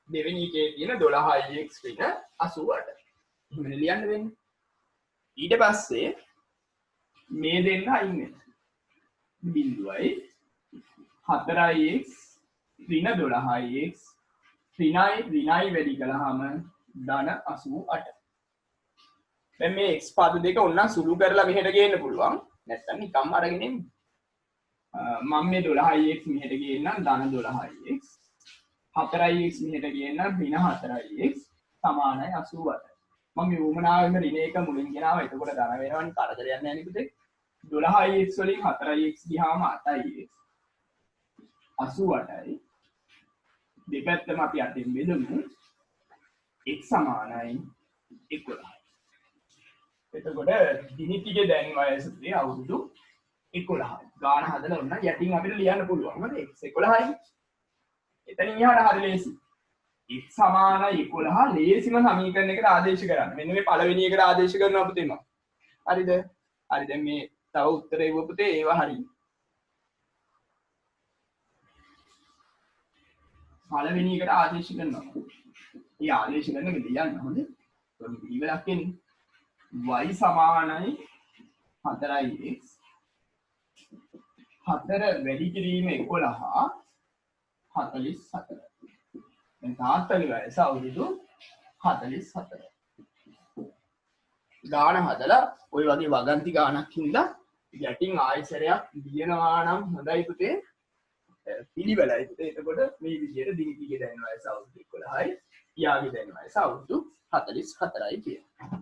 දෙවෙනි එකේ තියෙන 12x ඍණ 88. එහෙම ලියන්න වෙන්නේ. ඊට පස්සේ මේ දෙන්න අයින්නේ. බිඳුවයි 4x ඍණ 12x ඍණයි වැඩි කළාම ධන 88. දැන් මේ x පද දෙක ඕනනම් සුළු කරලා මෙහෙට ගේන්න පුළුවන්. නැත්නම් නිකම්ම අරගෙන එන්න. මම මේ 12x මෙහෙට ගේන්නම් ධන 12x 4x මෙහෙට ගේන්නම් ඍණ 4x සමානයි 88. මම මේ උමනාවෙම ඍණ එක මුලින් ගෙනාවා. එතකොට ධන වෙනවනේ කරදරයක් නැහැ නේ පුතේ. 12x වලින් 4x ගියාම 8x 88යි. දෙපැත්තම අපි අතින් බෙදමු. x සමානයි 11. එතකොට දිනිතිගේ දැන් වයස පුතේ අවුරුදු 11. ගාන හදලා ඔන්න යටින් අපිට ලියන්න පුළුවන්. මොකද x 11යි. එතනින් එහාට හරි ලේසි. x සමානයි 11 ලේසිම සමීකරණයකට ආදේශ කරන්න. මෙන්න මේ පළවෙනි එකට ආදේශ කරනවා පුතේ මම. හරිද? හරි දැන් මේ තව උත්තරේ ඉව පුතේ ඒවා හරි. පළවෙනි එකට ආදේශ කරනවා. මේ ආදේශ කරන එක ලියන්න හොඳ. ඒක පිළිවෙලක් එන්නේ. y සමානයි 4x 4 වැඩි කිරීම 11 44. දැන් තාත්තගේ වයස අවුරුදු 44. ගාන හදලා ওই වගේ වගන්ති ගානක් හින්දා යටින් ආයසරයක් දිනනවා නම් හොඳයි පුතේ. පිළිවෙලයි පුතේ. එතකොට මේ විදිහට දිනිතිගේ දැන් වයස අවුරුදු 11යි. පියාගේ දැන් වයස අවුරුදු 44යි කියන.